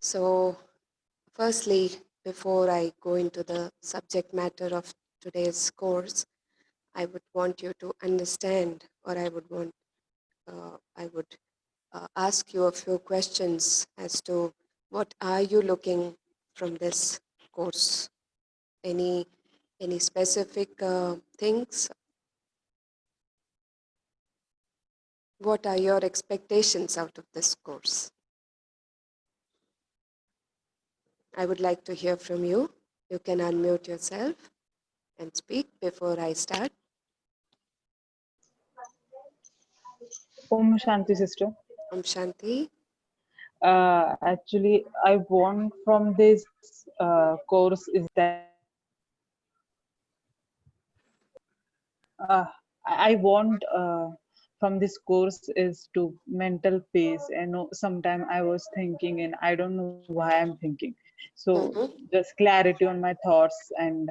So, firstly, before I go into the subject matter of today's course, I would want you to understand, or I would ask you a few questions as to what are you looking from this course? Any specific things? What are your expectations out of this course? I would like to hear from you. You can unmute yourself and speak before I start. Om Shanti, sister. Om Shanti. Actually, I want from this course is that I want from this course is to mental peace. And sometime I was thinking, and I don't know why I'm thinking. So just clarity on my thoughts, and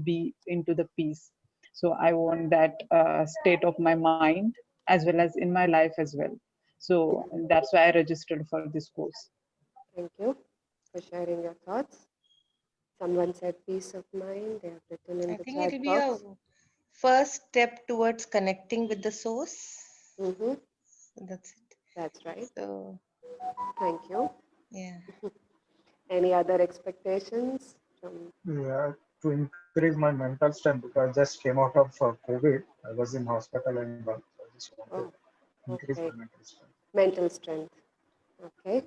be into the peace. So I want that state of my mind as well as in my life as well. So that's why I registered for this course. Thank you for sharing your thoughts. Someone said peace of mind. They have written in I the think chat it'll be a box. first step towards connecting with the source. That's it. That's right. So, Thank you. yeah. Any other expectations from? Yeah, to increase my mental strength because I just came out of COVID. I was in hospital and all. So I just want to Oh, increase my okay. mental strength. Mental strength. Okay.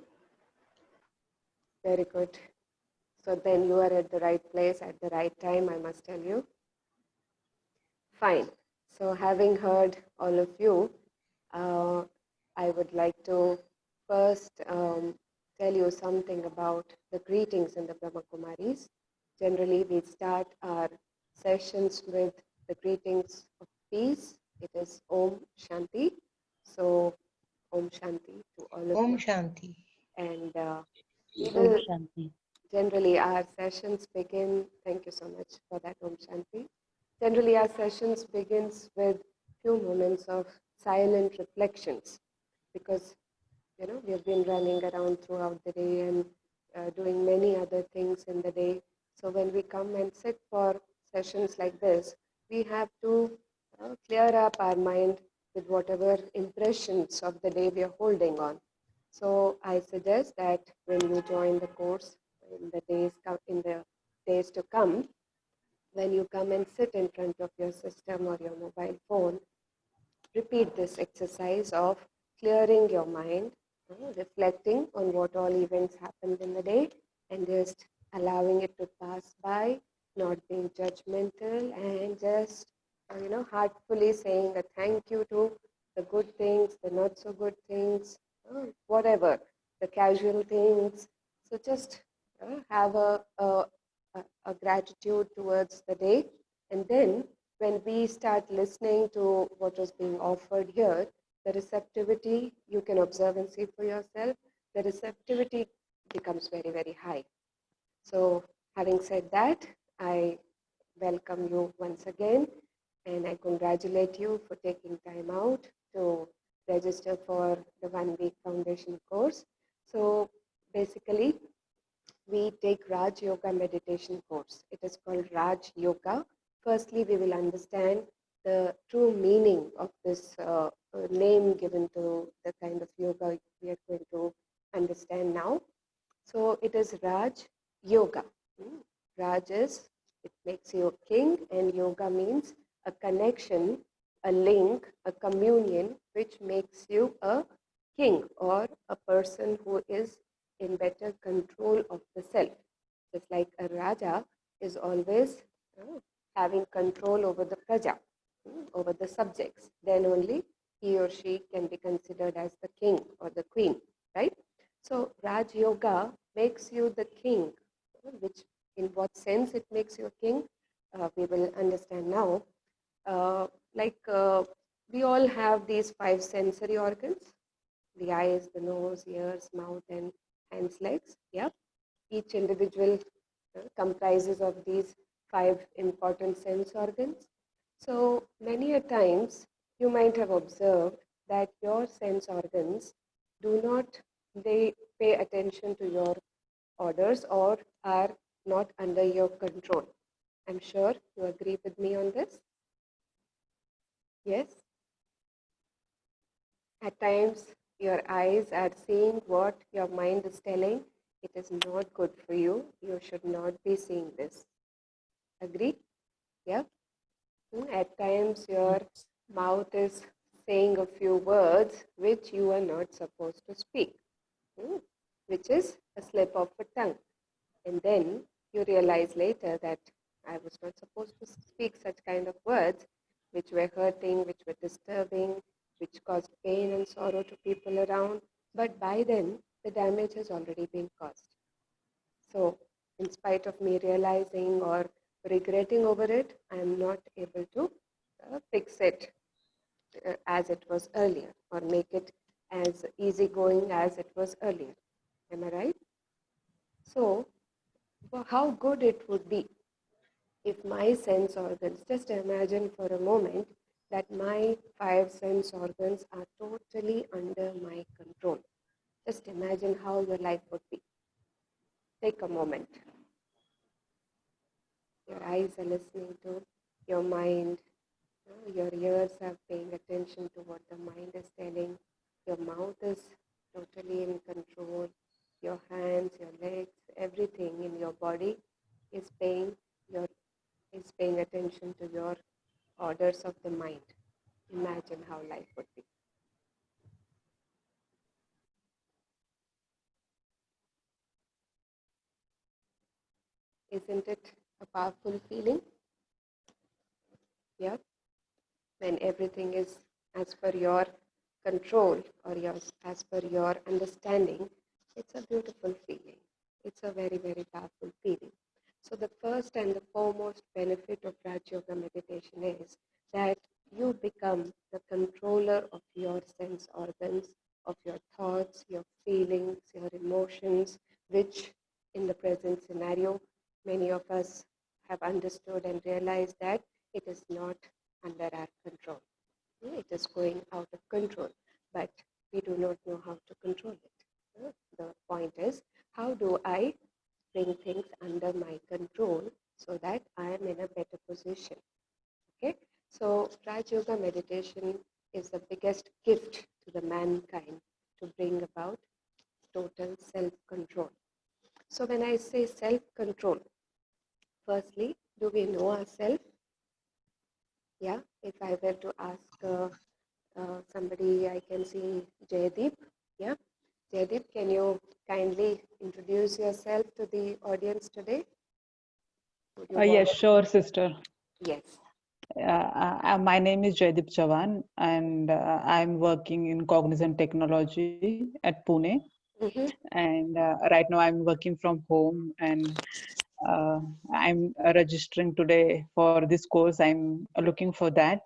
Very good. So then you are at the right place at the right time, I must tell you. Fine. So having heard all of you, I would like to first tell you something about the greetings in the Brahma Kumaris. Generally, we start our sessions with the greetings of peace. It is Om Shanti. So, Om Shanti to all of Om you. Shanti. And we Om will Shanti. generally, our sessions begin, thank you so much for that, Om Shanti. Generally, our sessions begins with few moments of silent reflections because, we have been running around throughout the day and doing many other things in the day. So when we come and sit for sessions like this, we have to clear up our mind with whatever impressions of the day we are holding on. So I suggest that when you join the course in the days to come, when you come and sit in front of your system or your mobile phone, repeat this exercise of clearing your mind, reflecting on what all events happened in the day, and just allowing it to pass by, not being judgmental, and just heartfully saying a thank you to the good things, the not so good things, whatever, the casual things. So just have a gratitude towards the day, and then when we start listening to what is being offered here, the receptivity, you can observe and see for yourself, the receptivity becomes very, very high. So having said that, I welcome you once again, and I congratulate you for taking time out to register for the 1-week foundation course. So basically, we take Raj Yoga meditation course. It is called Raj Yoga. Firstly, we will understand the true meaning of this name given to the kind of yoga we are going to understand now. So it is Raj Yoga. Raj is, it makes you a king, and yoga means a connection, a link, a communion, which makes you a king or a person who is in better control of the self. Just like a Raja is always having control over the praja, over the subjects, then only he or she can be considered as the king or the queen, right? So Raj Yoga makes you the king, which in what sense it makes you a king, we will understand now. We all have these 5 sensory organs, the eyes, the nose, ears, mouth, and hands, legs. Yeah. Each individual comprises of these 5 important sense organs. So many a times you might have observed that your sense organs they pay attention to your orders or are not under your control. I'm sure you agree with me on this. Yes? At times, your eyes are seeing what your mind is telling. It is not good for you. You should not be seeing this. Agree? Yeah? At times, your mouth is saying a few words which you are not supposed to speak, which is a slip of the tongue. And then you realize later that I was not supposed to speak such kind of words which were hurting, which were disturbing, which caused pain and sorrow to people around. But by then, the damage has already been caused. So, in spite of me realizing or regretting over it, I am not able to fix it as it was earlier or make it as easygoing as it was earlier. Am I right? So, how good it would be if my sense organs, just imagine for a moment that my 5 sense organs are totally under my control. Just imagine how your life would be. Take a moment. Your eyes are listening to your mind. Your ears are paying attention to what the mind is telling. Your mouth is totally in control. Your hands, your legs, everything in your body is paying attention to your orders of the mind. Imagine how life would be. Isn't it a powerful feeling? Yeah. When everything is as per your control or as per your understanding, it's a beautiful feeling. It's a very, very powerful feeling. So the first and the foremost benefit of Rajyoga meditation is that you become the controller of your sense organs, of your thoughts, your feelings, your emotions, which in the present scenario, many of us have understood and realized that it is not under our control. It is going out of control, but we do not know how to control it. The point is, how do I bring things under my control so that I am in a better position? Okay, so Raj Yoga meditation is the biggest gift to the mankind to bring about total self-control. So when I say self-control, firstly, do we know ourselves? Yeah, if I were to ask somebody, I can see Jaydeep. Yeah, Jaydeep, can you kindly introduce yourself to the audience today? Would you Yes, want? sure, sister. Yes. My name is Jaydeep Chavan, and I'm working in cognizant technology at Pune. Mm-hmm. And right now, I'm working from home, and I'm registering today for this course. I'm looking for that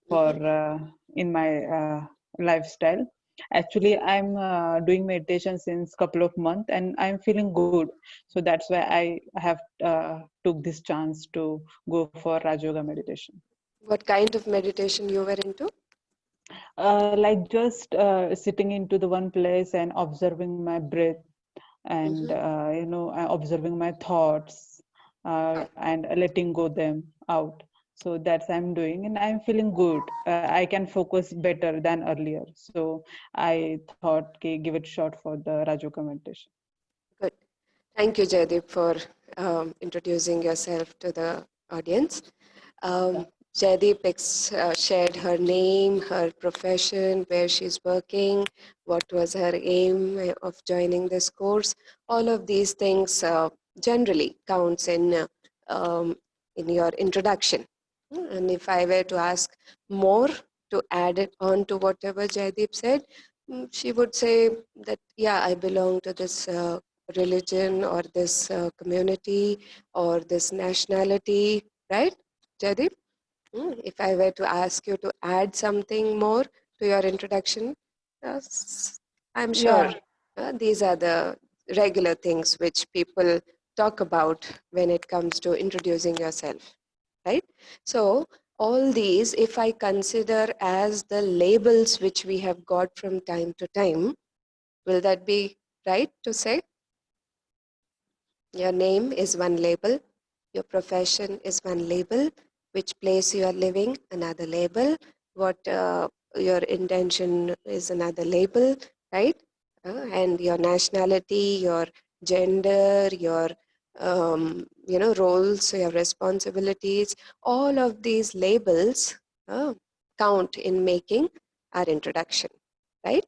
for in my lifestyle. Actually, I'm doing meditation since couple of months, and I'm feeling good. So that's why I have took this chance to go for Raj Yoga meditation. What kind of meditation you were into? Like just sitting into the one place and observing my breath and Mm-hmm. observing my thoughts and letting go them out. So that's I'm doing, and I'm feeling good. I can focus better than earlier. So I thought, okay, give it a shot for the Rajoka meditation. Good. Thank you, Jaydeep, for introducing yourself to the audience. Jaydeep shared her name, her profession, where she's working, what was her aim of joining this course. All of these things generally counts in your introduction. And if I were to ask more to add it on to whatever Jaydeep said, she would say that, yeah, I belong to this religion or this community or this nationality, right, Jaydeep? If I were to ask you to add something more to your introduction, I'm sure Yeah. these are the regular things which people talk about when it comes to introducing yourself, right? So all these, if I consider as the labels which we have got from time to time, will that be right to say? Your name is one label, your profession is one label, which place you are living, another label, what your intention is another label, right? And your nationality, your gender, your roles, your responsibilities, all of these labels count in making our introduction, right?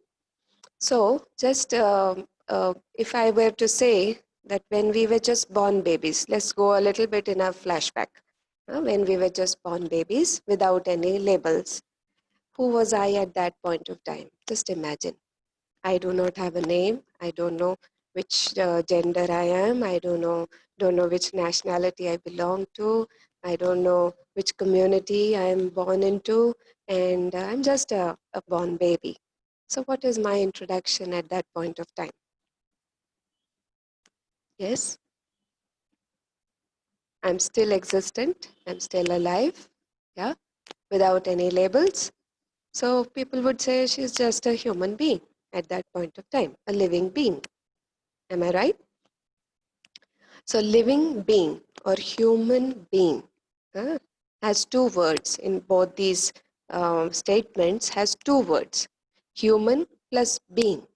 So just if I were to say that when we were just born babies, let's go a little bit in a flashback. When we were just born babies without any labels, who was I at that point of time? Just imagine. I do not have a name. I don't know which gender I am. I don't know which nationality I belong to. I don't know which community I am born into, and I'm just a born baby. So what is my introduction at that point of time? Yes, I'm still existent. I'm still alive. Yeah, without any labels. So people would say she's just a human being at that point of time, a living being. Am I right? So living being or human being has two words in both these statements, has two words, human plus being,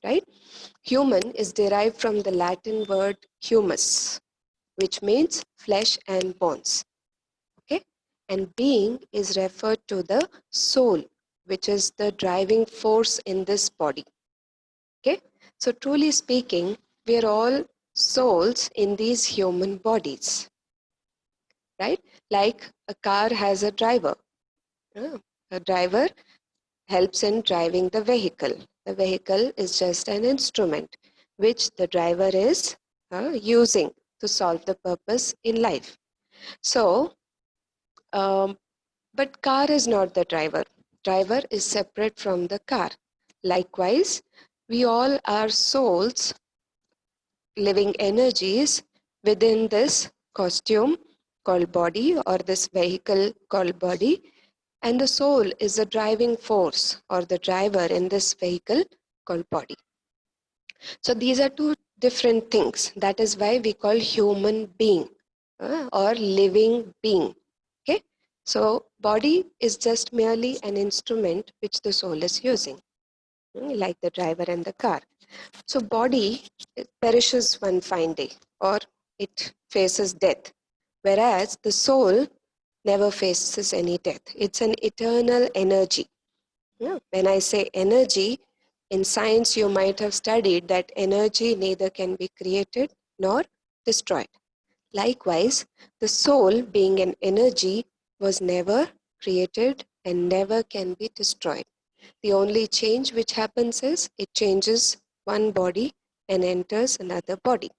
right? Human is derived from the Latin word humus, which means flesh and bones, okay? And being is referred to the soul, which is the driving force in this body, okay? So truly speaking, we are all souls in these human bodies, right? Like a car has a driver. A driver helps in driving the vehicle. The vehicle is just an instrument which the driver is using to solve the purpose in life. So, but car is not the driver. Driver is separate from the car. Likewise, we all are souls, living energies within this costume called body or this vehicle called body, and the soul is the driving force or the driver in this vehicle called body. So these are two different things. That is why we call human being or living being. Okay, so body is just merely an instrument which the soul is using, like the driver and the car. So body perishes one fine day, or it faces death, whereas the soul never faces any death. It's an eternal energy. When I say energy, in science you might have studied that energy neither can be created nor destroyed. Likewise, the soul, being an energy, was never created and never can be destroyed. The only change which happens is it changes one body and enters another body.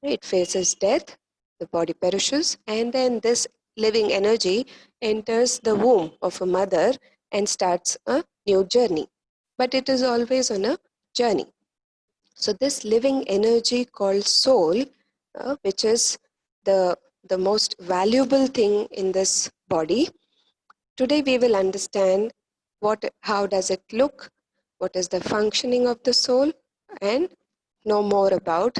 It faces death, the body perishes, and then this living energy enters the womb of a mother and starts a new journey. But it is always on a journey. So this living energy called soul, which is the most valuable thing in this body, today we will understand how does it look, what is the functioning of the soul, and know more about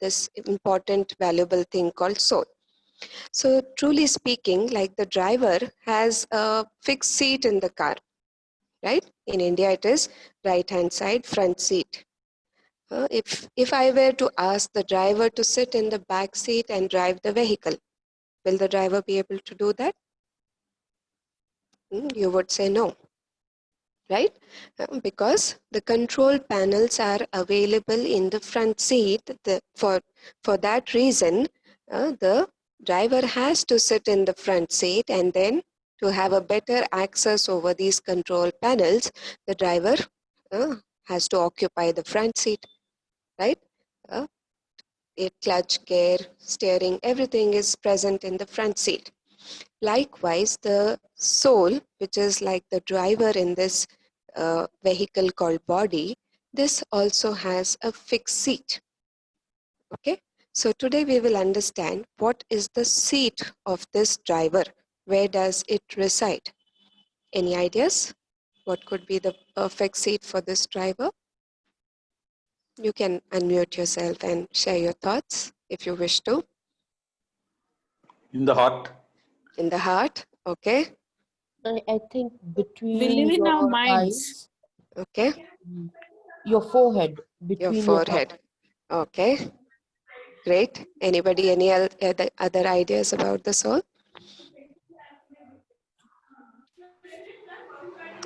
this important valuable thing called soul. So truly speaking, like the driver has a fixed seat in the car, right? In India it is right hand side front seat. If I were to ask the driver to sit in the back seat and drive the vehicle, will the driver be able to do that? You would say no, right? Because the control panels are available in the front seat. For that reason, the driver has to sit in the front seat, and then to have a better access over these control panels, the driver has to occupy the front seat, right? Uh, Clutch, gear, steering, everything is present in the front seat. Likewise, the soul, which is like the driver in this vehicle called body, this also has a fixed seat. Okay, so today we will understand what is the seat of this driver Where does it reside? Any ideas? What could be the perfect seat for this driver? You can unmute yourself and share your thoughts if you wish to. In the heart. In the heart, okay. I think We between live in our your minds. eyes, Okay, your forehead, your between your heart. forehead. Okay, great. Anybody, any other ideas about the soul?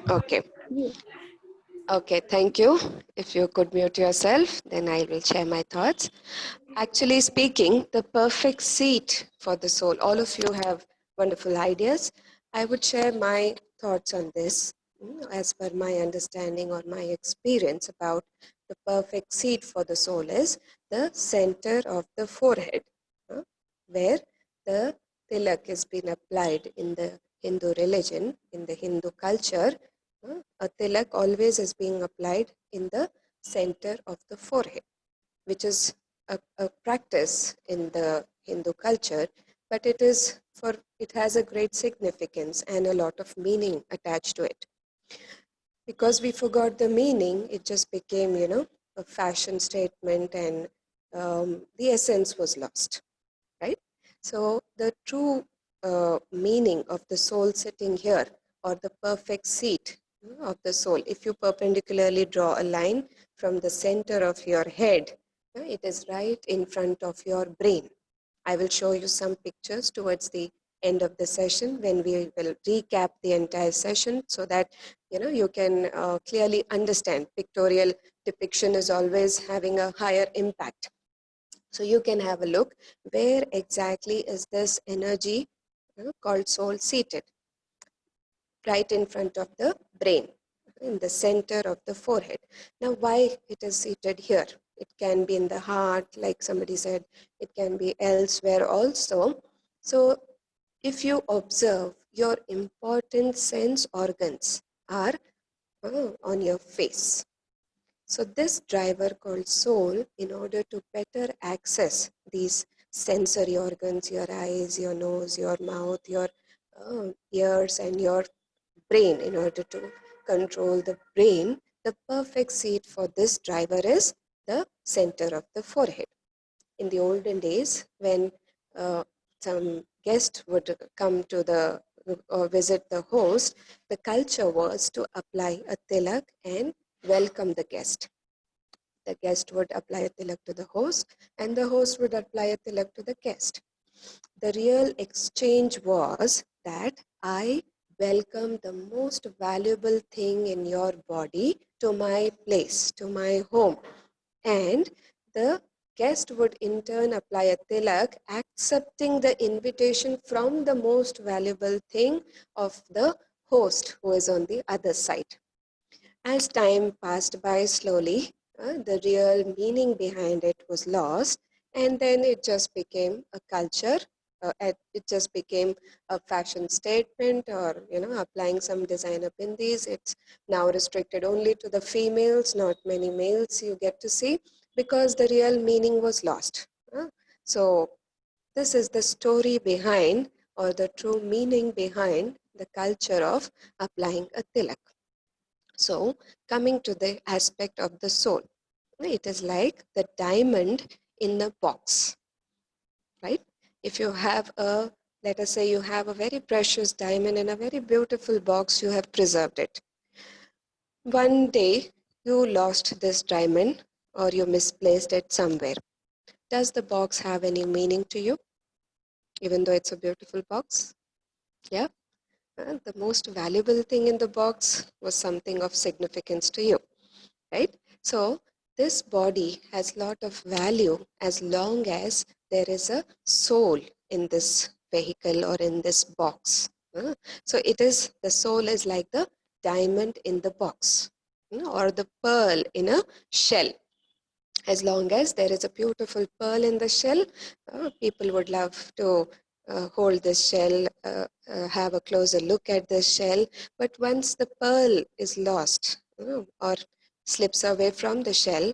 Okay. Okay, thank you. If you could mute yourself, then I will share my thoughts. Actually speaking, the perfect seat for the soul. All of you have wonderful ideas. I would share my thoughts on this as per my understanding or my experience about the perfect seat for the soul is the center of the forehead, where the tilak has been applied in the Hindu religion, in the Hindu culture. A tilak always is being applied in the center of the forehead, which is a practice in the Hindu culture, but it has a great significance and a lot of meaning attached to it. Because we forgot the meaning, it just became, a fashion statement, and the essence was lost, right? So the true meaning of the soul sitting here, or the perfect seat of the soul, if you perpendicularly draw a line from the center of your head, it is right in front of your brain. I will show you some pictures towards the end of the session when we will recap the entire session, so that you can clearly understand. Pictorial depiction is always having a higher impact. So you can have a look, where exactly is this energy called soul seated? Right in front of the brain, in the center of the forehead. Now, why it is seated here? It can be in the heart, like somebody said. It can be elsewhere also. So if you observe, your important sense organs are on your face. So this driver called soul, in order to better access these sensory organs, your eyes, your nose, your mouth, your ears, and your brain, in order to control the brain, the perfect seat for this driver is the center of the forehead. In the olden days, when some guest would come to the or visit the host, the culture was to apply a tilak and welcome the guest. The guest would apply a tilak to the host, and the host would apply a tilak to the guest. The real exchange was that I welcome the most valuable thing in your body to my place, to my home. And the guest would in turn apply a tilak, accepting the invitation from the most valuable thing of the host who is on the other side. As time passed by slowly, the real meaning behind it was lost, and then it just became a culture. It just became a fashion statement, or applying some designer bindis. It's now restricted only to the females, not many males you get to see, because the real meaning was lost. So this is the story behind, or the true meaning behind, the culture of applying a tilak. So coming to the aspect of the soul, it is like the diamond in the box, right? If you have let us say you have a very precious diamond in a very beautiful box, you have preserved it. One day you lost this diamond, or you misplaced it somewhere. Does the box have any meaning to you, even though it's a beautiful box? Yeah. The most valuable thing in the box was something of significance to you, right? So this body has a lot of value as long as there is a soul in this vehicle or in this box. So the soul is like the diamond in the box, or the pearl in a shell. As long as there is a beautiful pearl in the shell, people would love to hold this shell, have a closer look at this shell. But once the pearl is lost, or slips away from the shell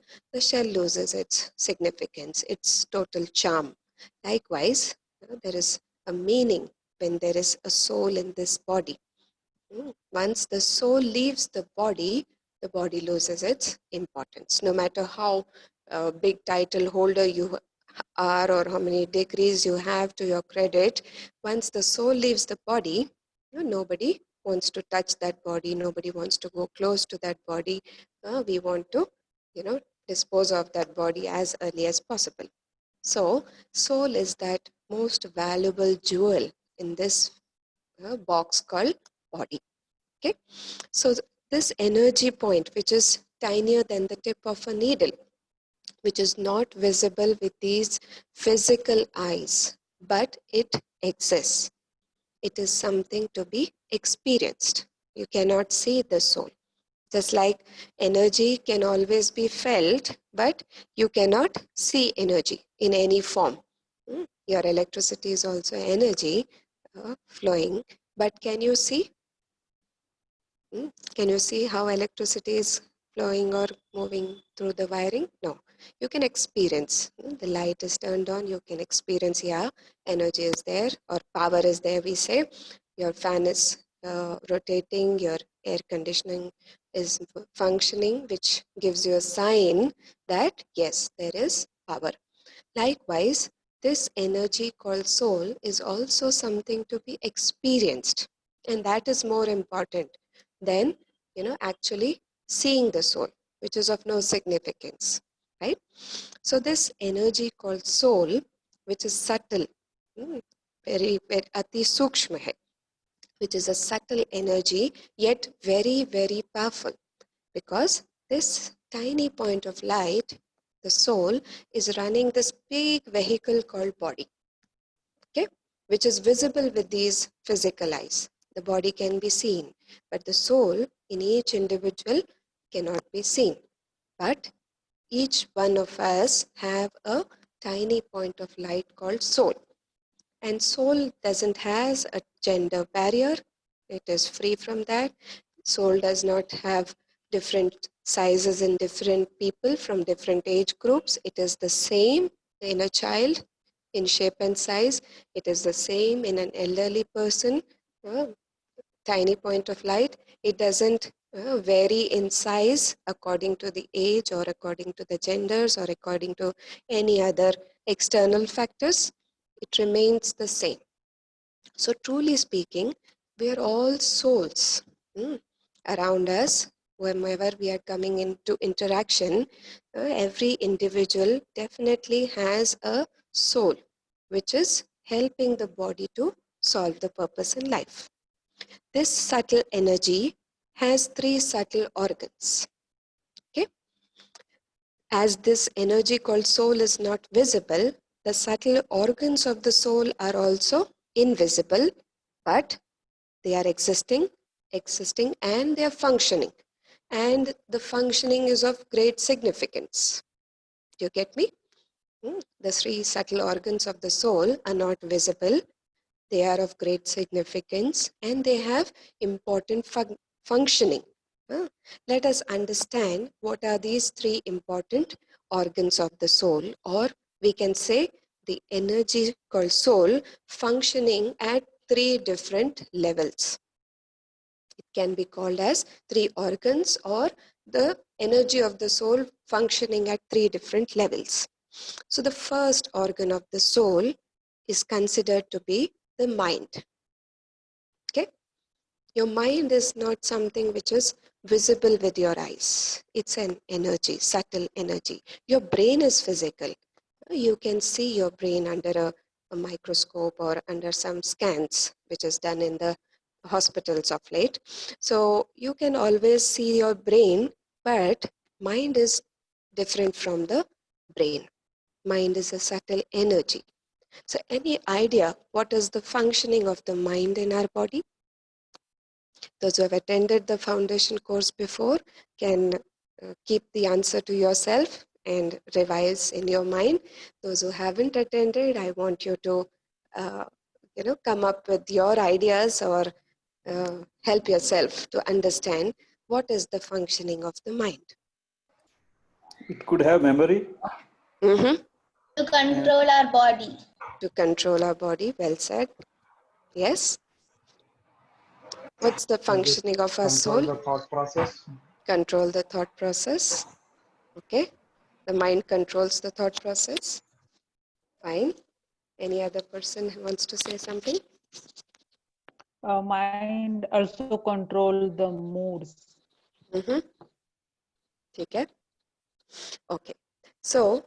loses its significance, its total charm. Likewise, there is a meaning when there is a soul in this body. Once the soul leaves the body loses its importance. No matter how big title holder you are or how many degrees you have to your credit, once the soul leaves the body, nobody wants to touch that body, nobody wants to go close to that body. We want to, dispose of that body as early as possible. So, soul is that most valuable jewel in this box called body. Okay, so this energy point, which is tinier than the tip of a needle, which is not visible with these physical eyes, but it exists. It is something to be experienced. You cannot see the soul. Just like energy can always be felt, but you cannot see energy in any form. Your electricity is also energy flowing, but can you see? Can you see how electricity is flowing or moving through the wiring? No. You can experience. The light is turned on, you can experience, yeah, energy is there or power is there, we say. Your fan is rotating, your air conditioning is functioning, which gives you a sign that, yes, there is power. Likewise, this energy called soul is also something to be experienced. And that is more important than, actually seeing the soul, which is of no significance, right? So this energy called soul, which is subtle, very, very ati sukshma hai, which is a subtle energy, yet very, very powerful, because this tiny point of light, the soul, is running this big vehicle called body, okay, which is visible with these physical eyes. The body can be seen, but the soul in each individual cannot be seen. But each one of us have a tiny point of light called soul. And soul doesn't has a gender barrier. It is free from that. Soul does not have different sizes in different people from different age groups. It is the same in a child in shape and size. It is the same in an elderly person. Tiny point of light. It doesn't vary in size according to the age or according to the genders or according to any other external factors. It remains the same. So truly speaking, we are all souls around us. Whenever we are coming into interaction, every individual definitely has a soul, which is helping the body to solve the purpose in life. This subtle energy has 3 subtle organs. Okay? As this energy called soul is not visible, the subtle organs of the soul are also invisible, but they are existing and they are functioning. And the functioning is of great significance. Do you get me? The 3 subtle organs of the soul are not visible. They are of great significance and they have important functioning. Let us understand what are these 3 important organs of the soul, or we can say the energy called soul functioning at 3 different levels. It can be called as 3 organs or the energy of the soul functioning at 3 different levels. So the first organ of the soul is considered to be the mind. Okay? Your mind is not something which is visible with your eyes. It's an energy, subtle energy. Your brain is physical. You can see your brain under a microscope or under some scans, which is done in the hospitals of late. So you can always see your brain, but mind is different from the brain. Mind is a subtle energy. So any idea what is the functioning of the mind in our body? Those who have attended the foundation course before can keep the answer to yourself and revise in your mind. Those who haven't attended, I want you to come up with your ideas or help yourself to understand what is the functioning of the mind. It could have memory. Mm-hmm. To control our body. To control our body, well said. Yes? What's the functioning of our Control soul? the thought process. Control the thought process. Okay. The mind controls the thought process. Fine. Any other person who wants to say something? Mind also control the moods. Okay. Okay. So,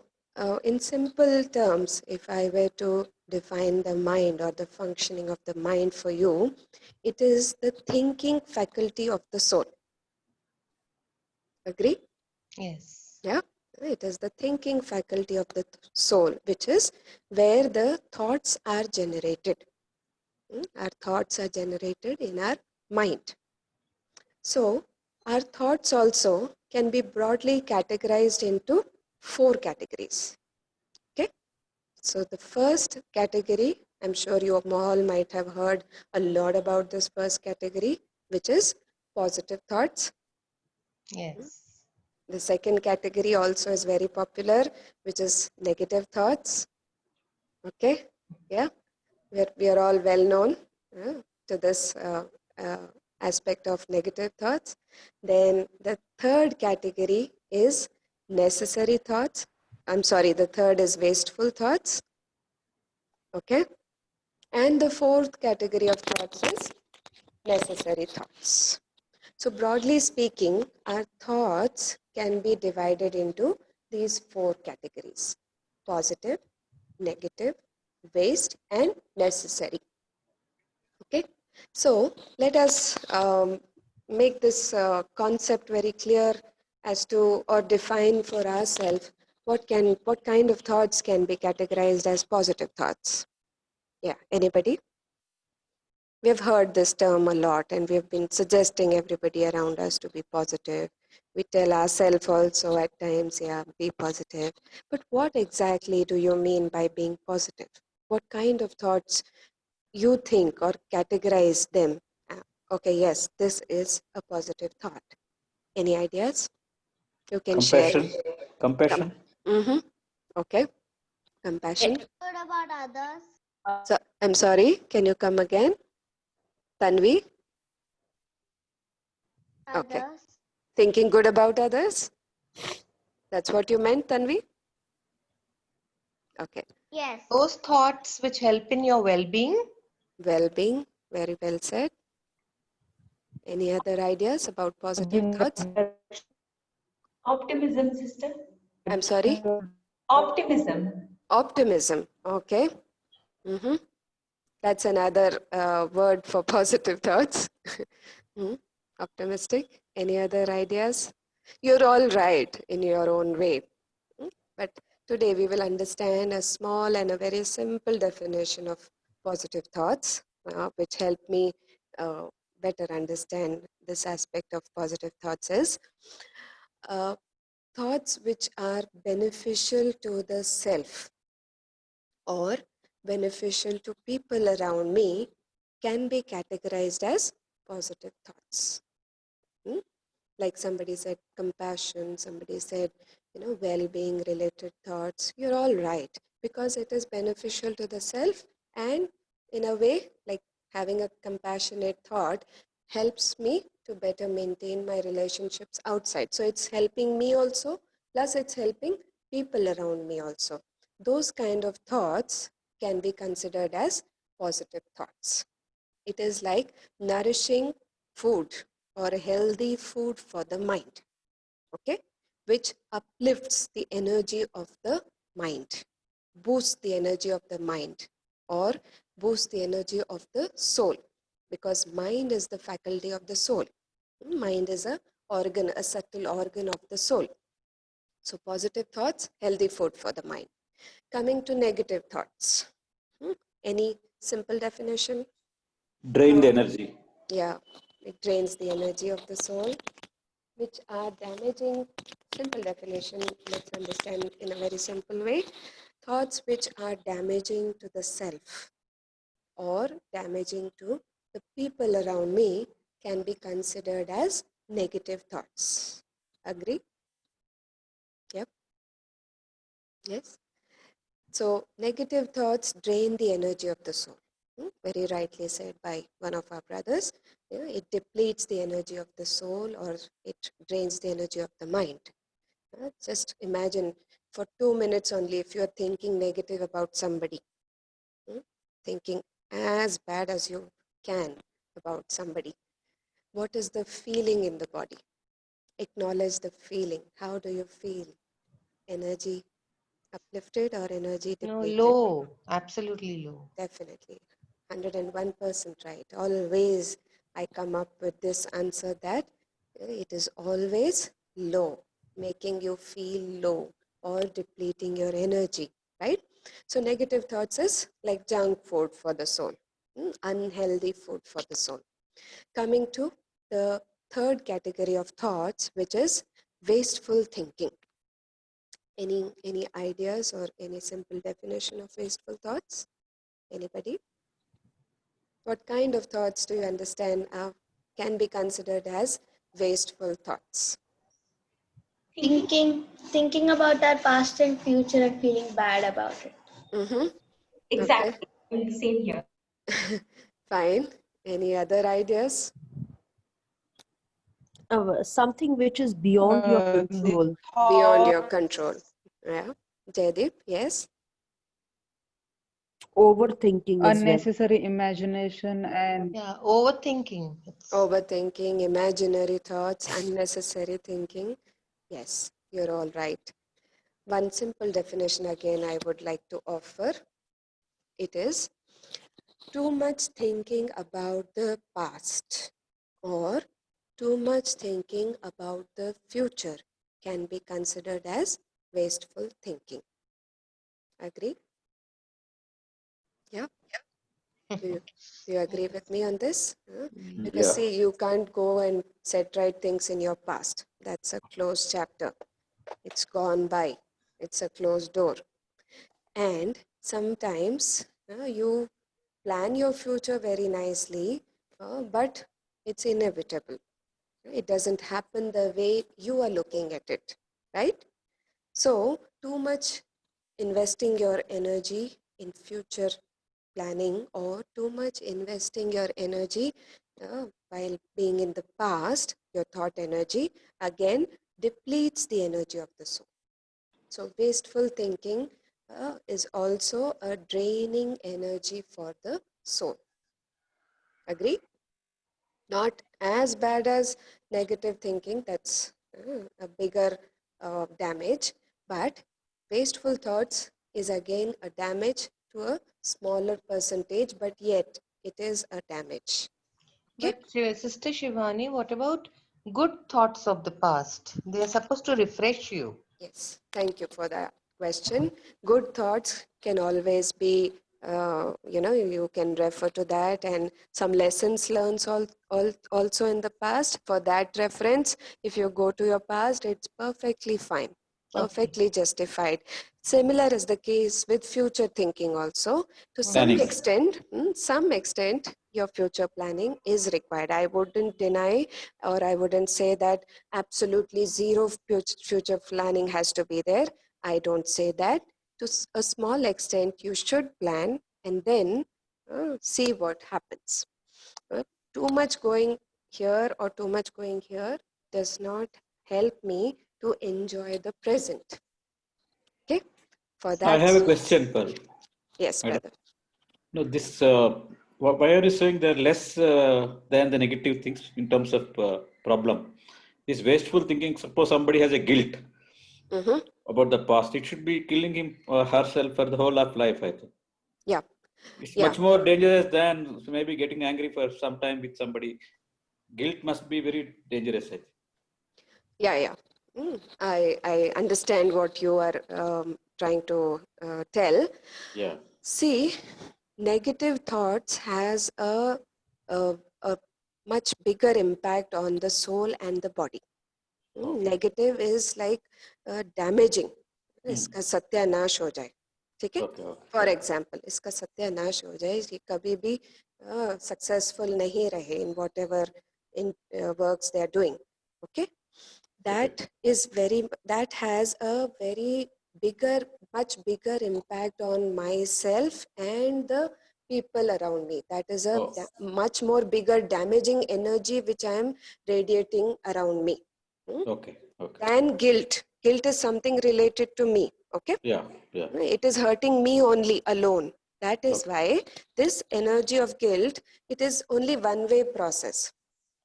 in simple terms, if I were to define the mind or the functioning of the mind for you, it is the thinking faculty of the soul. Agree? Yes. Yeah. It is the thinking faculty of the soul, which is where the thoughts are generated. Our thoughts are generated in our mind. So, our thoughts also can be broadly categorized into 4 categories. Okay. So, the first category, I'm sure you all might have heard a lot about this first category, which is positive thoughts. Yes. The second category also is very popular, which is negative thoughts. Okay. Yeah. We are all well known to this aspect of negative thoughts. Then the third category is necessary thoughts. I'm sorry, the third is wasteful thoughts. Okay. And the fourth category of thoughts is necessary thoughts. So broadly speaking, our thoughts can be divided into these 4 categories: positive, negative, waste, and necessary. Okay, so let us make this concept very clear as to, or define for ourselves what kind of thoughts can be categorized as positive thoughts. Yeah, anybody? We have heard this term a lot, and we have been suggesting everybody around us to be positive. We tell ourselves also at times, yeah, be positive. But what exactly do you mean by being positive? What kind of thoughts you think or categorize them? Okay, yes, this is a positive thought. Any ideas? You can share. Compassion. Compassion. Okay, compassion. Good about others. So, I'm sorry, can you come again? Tanvi? Okay. Others. Thinking good about others? That's what you meant, Tanvi? Okay. Yes. Those thoughts which help in your well-being. Well-being, very well said. Any other ideas about positive Bring thoughts? Optimism, sister. I'm sorry? Optimism. Optimism, okay. That's another word for positive thoughts. Optimistic. Any other ideas? You're all right in your own way. But today we will understand a small and a very simple definition of positive thoughts, which help me better understand this aspect of positive thoughts is thoughts which are beneficial to the self or beneficial to people around me can be categorized as positive thoughts. Like somebody said compassion, somebody said, well-being related thoughts. You're all right, because it is beneficial to the self, and in a way, like having a compassionate thought helps me to better maintain my relationships outside. So it's helping me also, plus it's helping people around me also. Those kind of thoughts can be considered as positive thoughts. It is like nourishing food or healthy food for the mind, okay, which uplifts the energy of the mind, boosts the energy of the mind, or boosts the energy of the soul, because mind is the faculty of the soul. Mind is a organ, a subtle organ of the soul. So positive thoughts, healthy food for the mind. Coming to negative thoughts. Any simple definition? Drain the energy. Yeah, it drains the energy of the soul, which are damaging. Simple definition, let's understand in a very simple way. Thoughts which are damaging to the self or damaging to the people around me can be considered as negative thoughts. Agree? Yep. Yes. So negative thoughts drain the energy of the soul. Very rightly said by one of our brothers. It depletes the energy of the soul, or it drains the energy of the mind. Just imagine for 2 minutes only, if you're thinking negative about somebody, thinking as bad as you can about somebody, what is the feeling in the body? Acknowledge the feeling. How do you feel? Energy uplifted or energy No, depleted? low, absolutely low. Definitely. 101% right. Always I come up with this answer that it is always low, making you feel low or depleting your energy, right? So negative thoughts is like junk food for the soul, unhealthy food for the soul. Coming to the third category of thoughts, which is wasteful thinking. Any ideas or any simple definition of wasteful thoughts? Anybody? What kind of thoughts do you understand can be considered as wasteful thoughts? Thinking about our past and future and feeling bad about it. Mm-hmm. Okay. Exactly. I mean, same here. Fine. Any other ideas? Something which is beyond your The control. Beyond your thought, control. Yeah. Jaideep, yes. Overthinking as well. unnecessary imagination, and Yeah, overthinking. Overthinking, imaginary thoughts, unnecessary thinking. Yes, you're all right. One simple definition again I would like to offer. It is too much thinking about the past or too much thinking about the future can be considered as wasteful thinking. Agree? Yeah. Do you agree with me on this? Because Yeah. see, you can't go and set right things in your past. That's a closed chapter. It's gone by. It's a closed door. And sometimes you plan your future very nicely, but it's inevitable. It doesn't happen the way you are looking at it, right? So, too much investing your energy in future planning or too much investing your energy while being in the past, your thought energy, again, depletes the energy of the soul. So, wasteful thinking is also a draining energy for the soul. Agree? Not as bad as negative thinking, that's a bigger damage, but wasteful thoughts is again a damage to a smaller percentage, but yet it is a damage. Okay? But Sister Shivani, what about good thoughts of the past? They are supposed to refresh you. Yes, thank you for that question. Good thoughts can always be, you can refer to that, and some lessons learned also in the past. For that reference, if you go to your past, it's perfectly fine, Okay. perfectly justified. Similar is the case with future thinking also. To Planning. some extent, your future planning is required. I wouldn't deny, or I wouldn't say that absolutely zero future planning has to be there. I don't say that. To a small extent, you should plan and then see what happens. Too much going here or too much going here does not help me to enjoy the present. Okay, for I that, have a question, Pearl. yes, Madam. brother. No, this. Why are you saying there are less than the negative things in terms of problem? This wasteful thinking. Suppose somebody has a guilt Mm-hmm. about the past, it should be killing him or herself for the whole of life. I think Yeah, it's yeah, much more dangerous than maybe getting angry for some time with somebody. Guilt must be very dangerous. I think. yeah. I understand what you are trying to tell. Yeah. See, negative thoughts has a much bigger impact on the soul and the body. Okay. Negative is like damaging. Hmm. इसका सत्यानाश हो जाए, ठीक है? Okay. Okay. For Yeah. Example इसका सत्यानाश हो जाए, ये कभी भी सक्सेसफुल नहीं रहे in whatever in works they are doing. Okay, Okay. that has a very much bigger impact on myself and the people around me. That is a Oh, much more bigger damaging energy which I am radiating around me. okay. Okay. Than guilt. Guilt is something related to me. Okay. Yeah. Yeah. It is hurting me only alone. That is Okay. why this energy of guilt, it is only one-way process.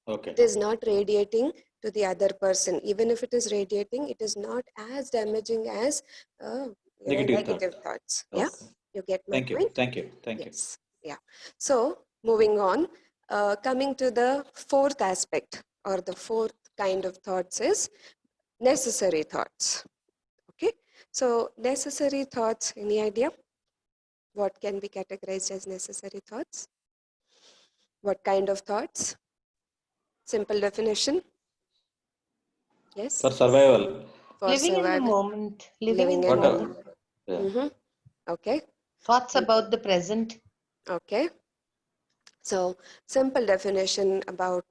Okay. It is not radiating to the other person. Even if it is radiating, it is not as damaging as negative thoughts. Yeah, Okay. you get my Thank you. point? Thank you. Thank you. Yes. Yeah. So moving on, coming to the fourth aspect or the fourth kind of thoughts is necessary thoughts. Okay. So necessary thoughts, any idea? What can be categorized as necessary thoughts? What kind of thoughts? Simple definition. Yes. For survival. For Living in the survival. moment. Living in Living the in What? moment. Yeah. Okay. Thoughts about the present. Okay. So simple definition about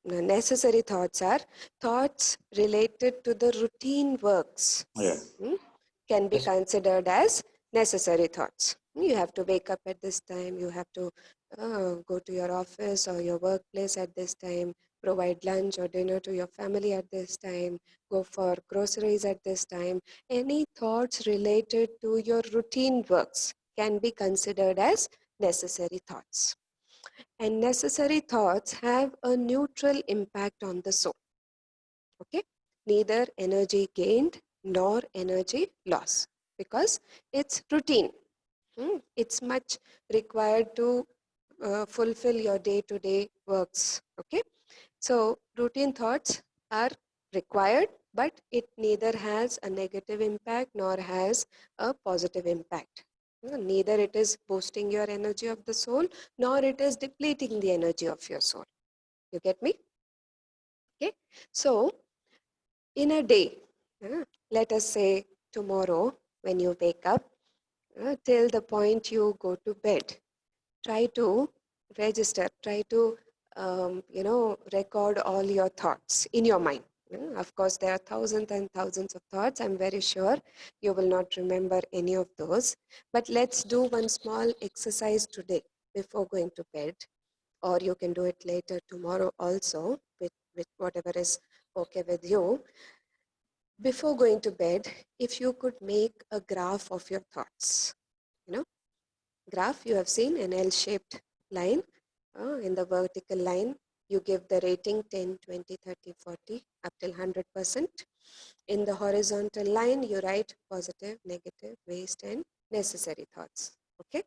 necessary thoughts are thoughts related to the routine works. Yeah. Can be Yes. considered as necessary thoughts. You have to wake up at this time, you have to go to your office or your workplace at this time, provide lunch or dinner to your family at this time, go for groceries at this time. Any thoughts related to your routine works can be considered as necessary thoughts. And necessary thoughts have a neutral impact on the soul. Okay? Neither energy gained nor energy loss, because it's routine. It's much required to fulfill your day-to-day works. Okay? So routine thoughts are required, but it neither has a negative impact nor has a positive impact. Neither it is boosting your energy of the soul, nor it is depleting the energy of your soul. You get me? Okay. So in a day, let us say tomorrow when you wake up, till the point you go to bed, try to register, try to record all your thoughts in your mind. Of course, there are thousands and thousands of thoughts. I'm very sure you will not remember any of those. But let's do one small exercise today before going to bed, or you can do it later tomorrow also, with whatever is okay with you. Before going to bed, if you could make a graph of your thoughts, graph, you have seen an L-shaped line. In the vertical line, you give the rating 10, 20, 30, 40, up till 100%. In the horizontal line, you write positive, negative, waste, and necessary thoughts. Okay?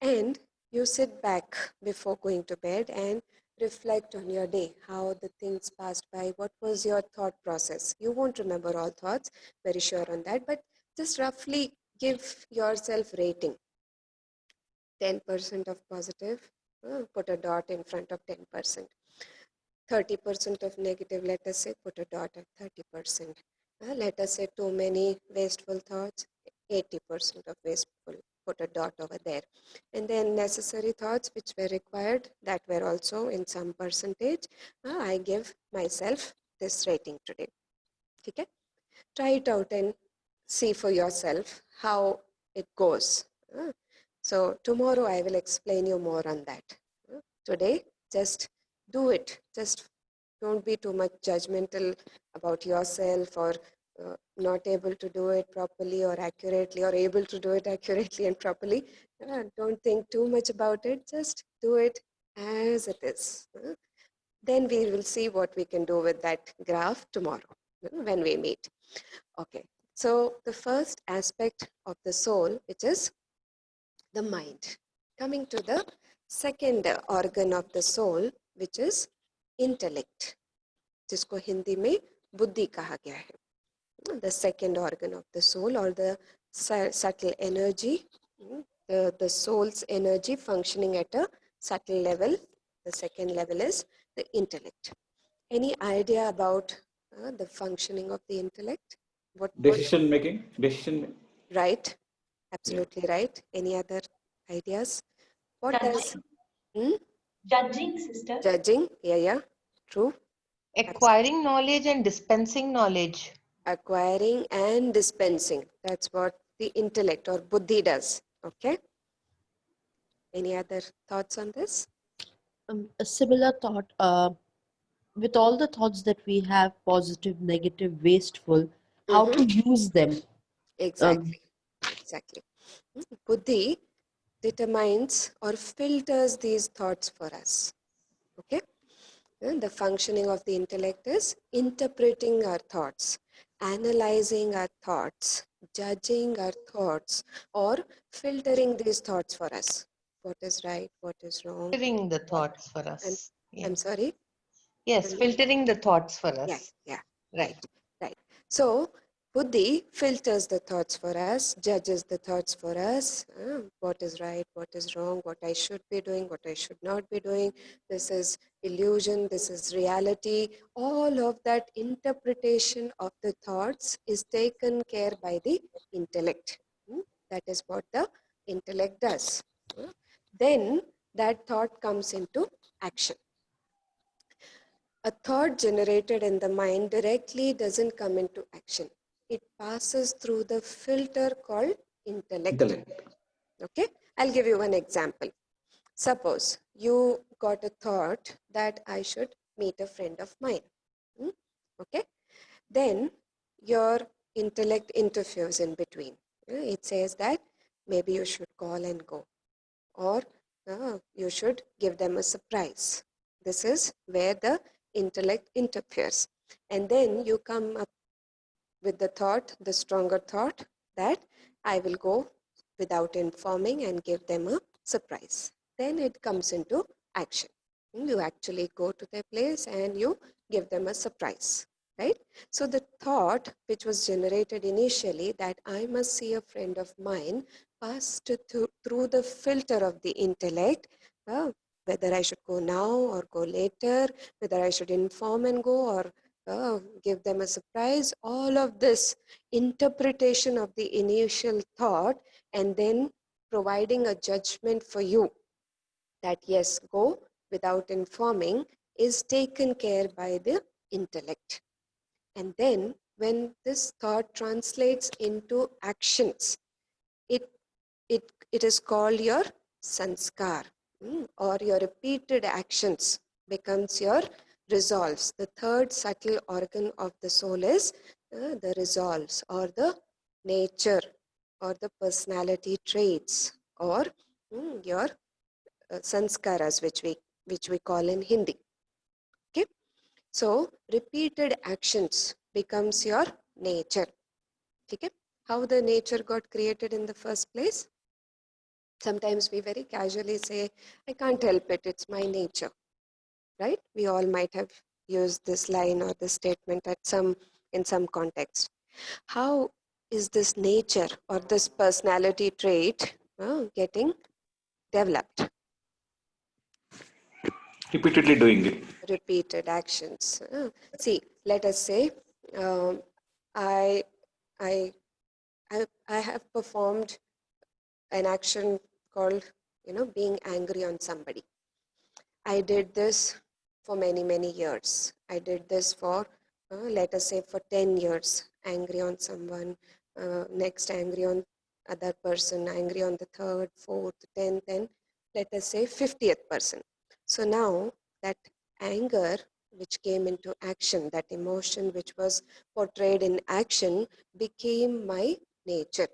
And you sit back before going to bed and reflect on your day, how the things passed by, what was your thought process. You won't remember all thoughts, very sure on that, but just roughly give yourself rating. 10% of positive, put a dot in front of 10%. 30% of negative, let us say, put a dot at 30%. Let us say too many wasteful thoughts, 80% of wasteful, put a dot over there. And then necessary thoughts which were required, that were also in some percentage, I give myself this rating today. Okay? Try it out and see for yourself how it goes. So tomorrow I will explain you more on that. Today, just do it. Just don't be too much judgmental about yourself, or not able to do it properly or accurately, or able to do it accurately and properly. Don't think too much about it. Just do it as it is. Then we will see what we can do with that graph tomorrow when we meet. Okay. So the first aspect of the soul, which is the mind. Coming to the second organ of the soul, which is intellect, जिसको हिंदी में बुद्धि कहा गया है. The second organ of the soul, or the subtle energy, the soul's energy functioning at a subtle level. The second level is the intellect. Any idea about the functioning of the intellect? What Decision making. Decision. Right, absolutely right. Any other ideas? What does Judging, sister. judging? Yeah, true. Acquiring knowledge and dispensing knowledge. Acquiring and dispensing. That's what the intellect or buddhi does. Okay. Any other thoughts on this? A similar thought, with all the thoughts that we have, positive, negative, wasteful, how to use them. Exactly. Exactly. Buddhi determines or filters these thoughts for us. Okay? And the functioning of the intellect is interpreting our thoughts, analyzing our thoughts, judging our thoughts, or filtering these thoughts for us. What is right, what is wrong. Filtering the thoughts for I'm, us. I'm Yes. sorry? Yes, filtering the thoughts for Yeah, us. yeah. Right. Right. So, Buddhi filters the thoughts for us, judges the thoughts for us, what is right, what is wrong, what I should be doing, what I should not be doing. This is illusion, this is reality. All of that interpretation of the thoughts is taken care by the intellect. That is what the intellect does. Then that thought comes into action. A thought generated in the mind directly doesn't come into action. It passes through the filter called intellect. Okay, I'll give you one example. Suppose you got a thought that I should meet a friend of mine. Okay, then your intellect interferes in between. It says that maybe you should call and go, or you should give them a surprise. This is where the intellect interferes. And then you come up with the thought, the stronger thought, that I will go without informing and give them a surprise. Then it comes into action. You actually go to their place and you give them a surprise, right? So the thought which was generated initially, that I must see a friend of mine, passed through the filter of the intellect, whether I should go now or go later, whether I should inform and go or give them a surprise. All of this interpretation of the initial thought and then providing a judgment for you that yes, go without informing, is taken care by the intellect. And then when this thought translates into actions, it is called your sanskar, or your repeated actions becomes your resolves. The third subtle organ of the soul is the resolves, or the nature, or the personality traits, or your sanskaras, which we call in Hindi. Okay, so repeated actions becomes your nature. Okay, how the nature got created in the first place? Sometimes we very casually say, I can't help it, it's my nature, right? We all might have used this line or this statement in some context. How is this nature or this personality trait getting developed? Repeatedly doing it. Repeated actions. See, let us say I, I, I have performed an action called, being angry on somebody. I did this for many, many years. I did this for, let us say, for 10 years, angry on someone, next angry on other person, angry on the third, fourth, 10th, and let us say 50th person. So now that anger which came into action, that emotion which was portrayed in action, became my nature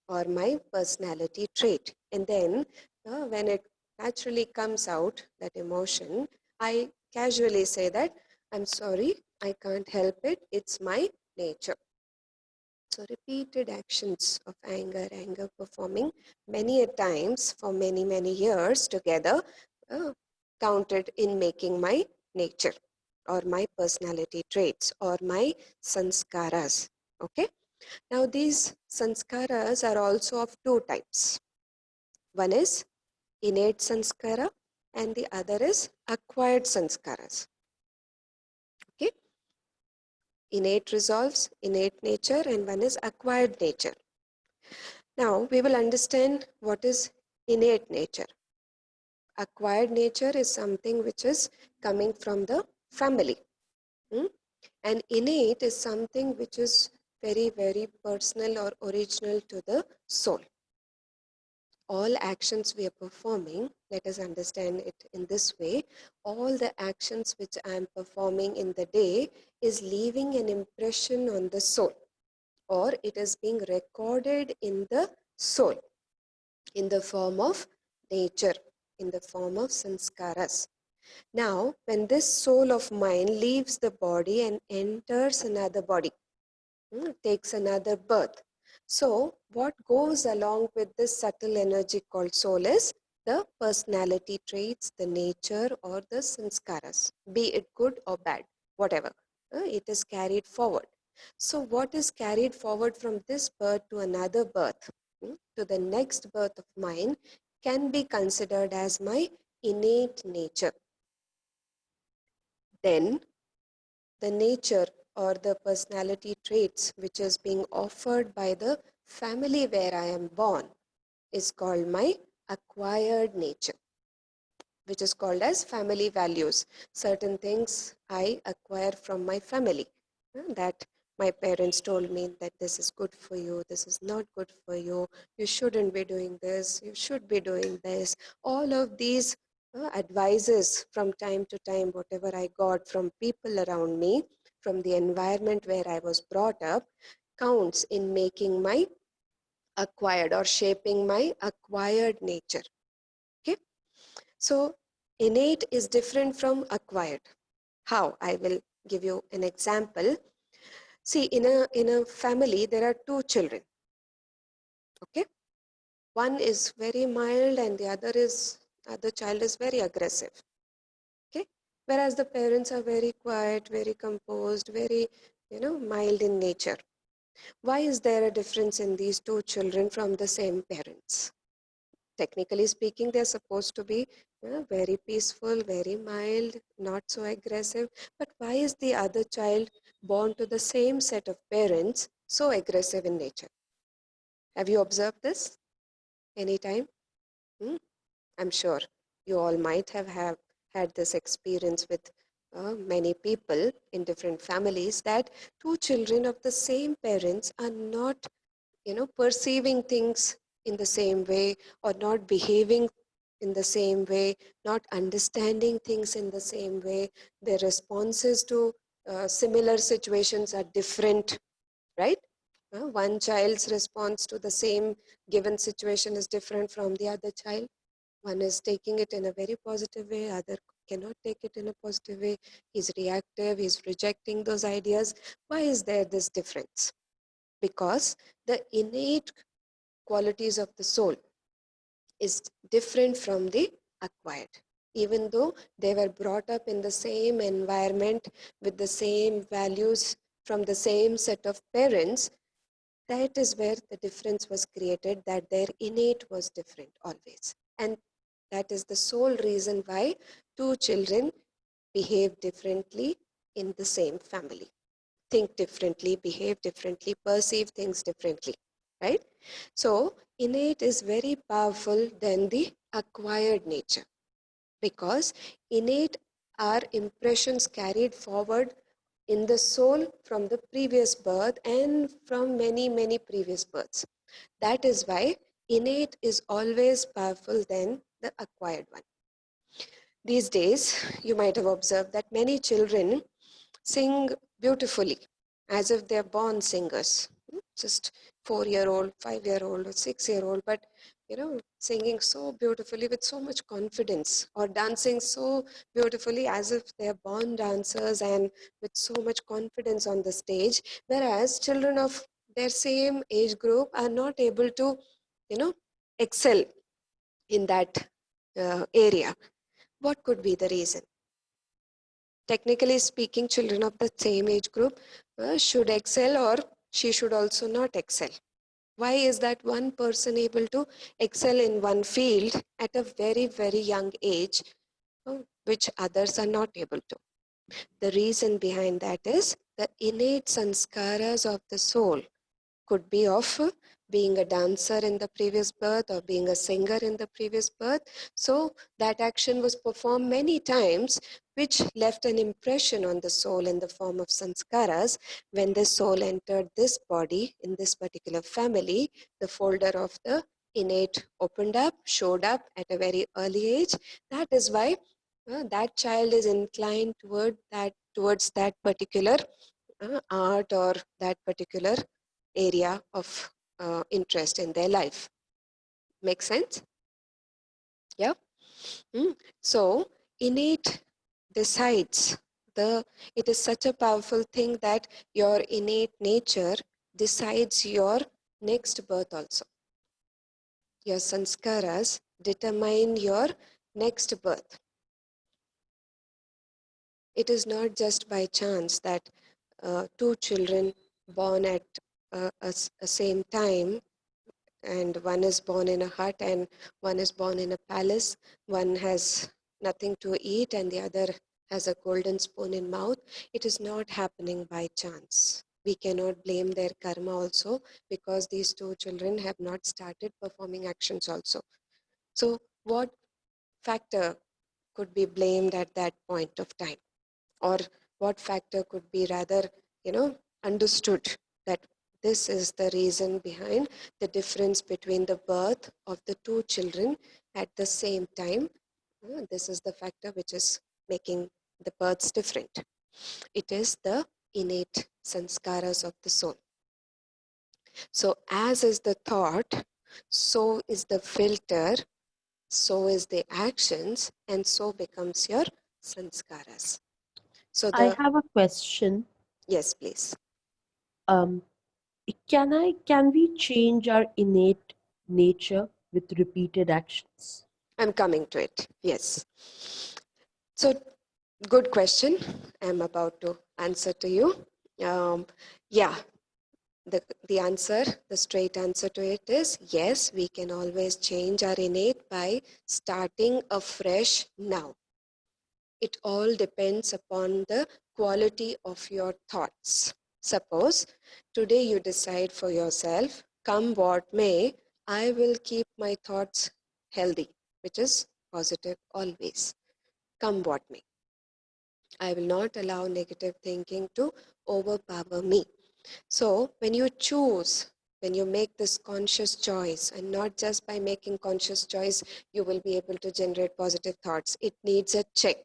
or my personality trait. And then when it naturally comes out, that emotion, I casually say that, I'm sorry, I can't help it, it's my nature. So repeated actions of anger performing many a times for many, many years together counted in making my nature or my personality traits or my sanskaras. Okay. Now these sanskaras are also of two types. One is innate sanskara and the other is acquired sanskaras. Okay. Innate resolves, innate nature, and one is acquired nature. Now we will understand what is innate nature. Acquired nature is something which is coming from the family. And innate is something which is very, very personal or original to the soul. all actions we are performing, let us understand it in this way, all the actions which I am performing in the day is leaving an impression on the soul, or it is being recorded in the soul in the form of nature, in the form of sanskaras. Now, when this soul of mine leaves the body and enters another body, takes another birth. So, what goes along with this subtle energy called soul is the personality traits, the nature, or the sanskaras, be it good or bad, whatever. It is carried forward. So, what is carried forward from this birth to another birth, to the next birth of mine, can be considered as my innate nature. Then, the nature or the personality traits which is being offered by the family where I am born is called my acquired nature, which is called as family values. Certain things I acquire from my family, that my parents told me that this is good for you, this is not good for you, you shouldn't be doing this, you should be doing this. All of these advices from time to time, whatever I got from people around me, from the environment where I was brought up, counts in making my acquired or shaping my acquired nature. Okay, so innate is different from acquired. How? I will give you an example. See, in a family, there are two children. Okay, one is very mild and the other child is very aggressive. Okay, whereas the parents are very quiet, very composed, very mild in nature. Why is there a difference in these two children from the same parents? Technically speaking, they're supposed to be very peaceful, very mild, not so aggressive. But why is the other child born to the same set of parents so aggressive in nature? Have you observed this anytime? I'm sure you all might have had this experience with many people in different families, that two children of the same parents are not perceiving things in the same way, or not behaving in the same way, not understanding things in the same way. Their responses to similar situations are different, right? One child's response to the same given situation is different from the other child. One is taking it in a very positive way, other cannot take it in a positive way. He's reactive, he's rejecting those ideas. Why is there this difference? Because the innate qualities of the soul is different from the acquired. Even though they were brought up in the same environment with the same values from the same set of parents, that is where the difference was created, that their innate was different always. And that is the sole reason why two children behave differently in the same family. Think differently, behave differently, perceive things differently, right? So innate is very powerful than the acquired nature, because innate are impressions carried forward in the soul from the previous birth and from many, many previous births. That is why innate is always powerful than the acquired one. These days, you might have observed that many children sing beautifully, as if they're born singers. Just 4-year-old, 5-year-old, or 6-year-old, but singing so beautifully with so much confidence, or dancing so beautifully as if they're born dancers and with so much confidence on the stage, whereas children of their same age group are not able to, excel in that area. What could be the reason? Technically speaking, children of the same age group should excel, or she should also not excel. Why is that one person able to excel in one field at a very, very young age, which others are not able to? The reason behind that is the innate sanskaras of the soul. Could be of being a dancer in the previous birth or being a singer in the previous birth. So that action was performed many times, which left an impression on the soul in the form of sanskaras. When the soul entered this body in this particular family, the folder of the innate opened up, showed up at a very early age. That is why that child is inclined towards that particular art or that particular area of interest in their life. Make sense? Yeah. So innate decides it is such a powerful thing that your innate nature decides your next birth also. Your sanskaras determine your next birth. It is not just by chance that two children born at a same time, and one is born in a hut and one is born in a palace. One has nothing to eat and the other has a golden spoon in mouth. It is not happening by chance. We cannot blame their karma also, because these two children have not started performing actions also. So what factor could be blamed at that point of time? Or what factor could be rather, understood that this is the reason behind the difference between the birth of the two children at the same time? This is the factor which is making the births different. It is the innate sanskaras of the soul. So as is the thought, so is the filter, so is the actions, and so becomes your sanskaras. So I have a question. Yes, please. Um, can we change our innate nature with repeated actions? I'm coming to it. Yes. So, good question. I'm about to answer to you. Yeah, the straight answer to it is yes, we can always change our innate by starting afresh now. It all depends upon the quality of your thoughts. Suppose today you decide for yourself, come what may, I will keep my thoughts healthy, which is positive always. Come what may. I will not allow negative thinking to overpower me. So when you choose, when you make this conscious choice, and not just by making conscious choice, you will be able to generate positive thoughts. It needs a check.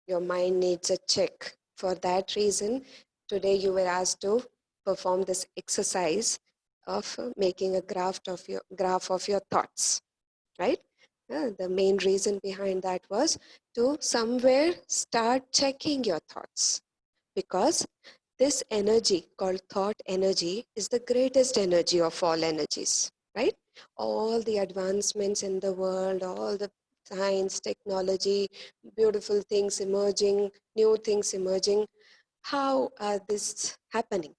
Your mind needs a check. For that reason, today you were asked to perform this exercise of making a graph of your thoughts, right? The main reason behind that was to somewhere start checking your thoughts, because this energy called thought energy is the greatest energy of all energies, right? All the advancements in the world, all the science, technology, beautiful things emerging, new things emerging, how are this happening?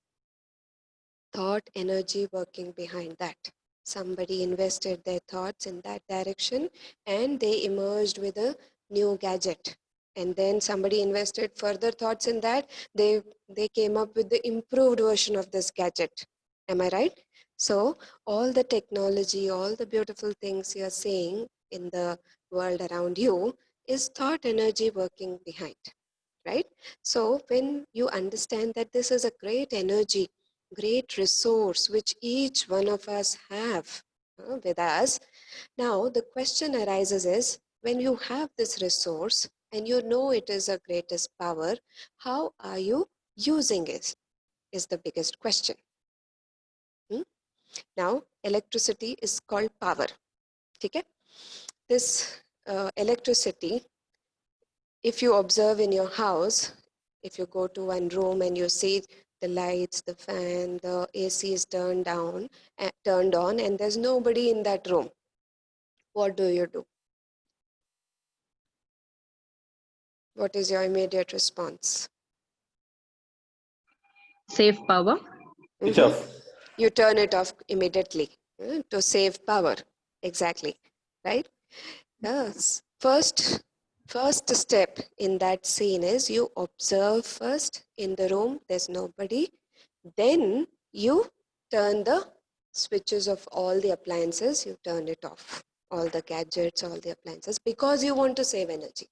Thought energy working behind that. Somebody invested their thoughts in that direction and they emerged with a new gadget. And then somebody invested further thoughts in that. They came up with the improved version of this gadget. Am I right? So all the technology, all the beautiful things you're seeing in the world around you is thought energy working behind, right? So when you understand that this is a great energy, great resource which each one of us have with us, now the question arises is, when you have this resource and you know it is a greatest power, how are you using it is the biggest question. Now electricity is called power. Okay? This electricity, if you observe in your house, if you go to one room and you see the lights, the fan, the AC is turned on, and there's nobody in that room, what do? What is your immediate response? Save power. Switch off. You turn it off immediately to save power. Exactly, right? Yes. First step in that scene is you observe first in the room, there's nobody. Then you turn the switches of all the appliances, you turn it off. All the gadgets, all the appliances, because you want to save energy.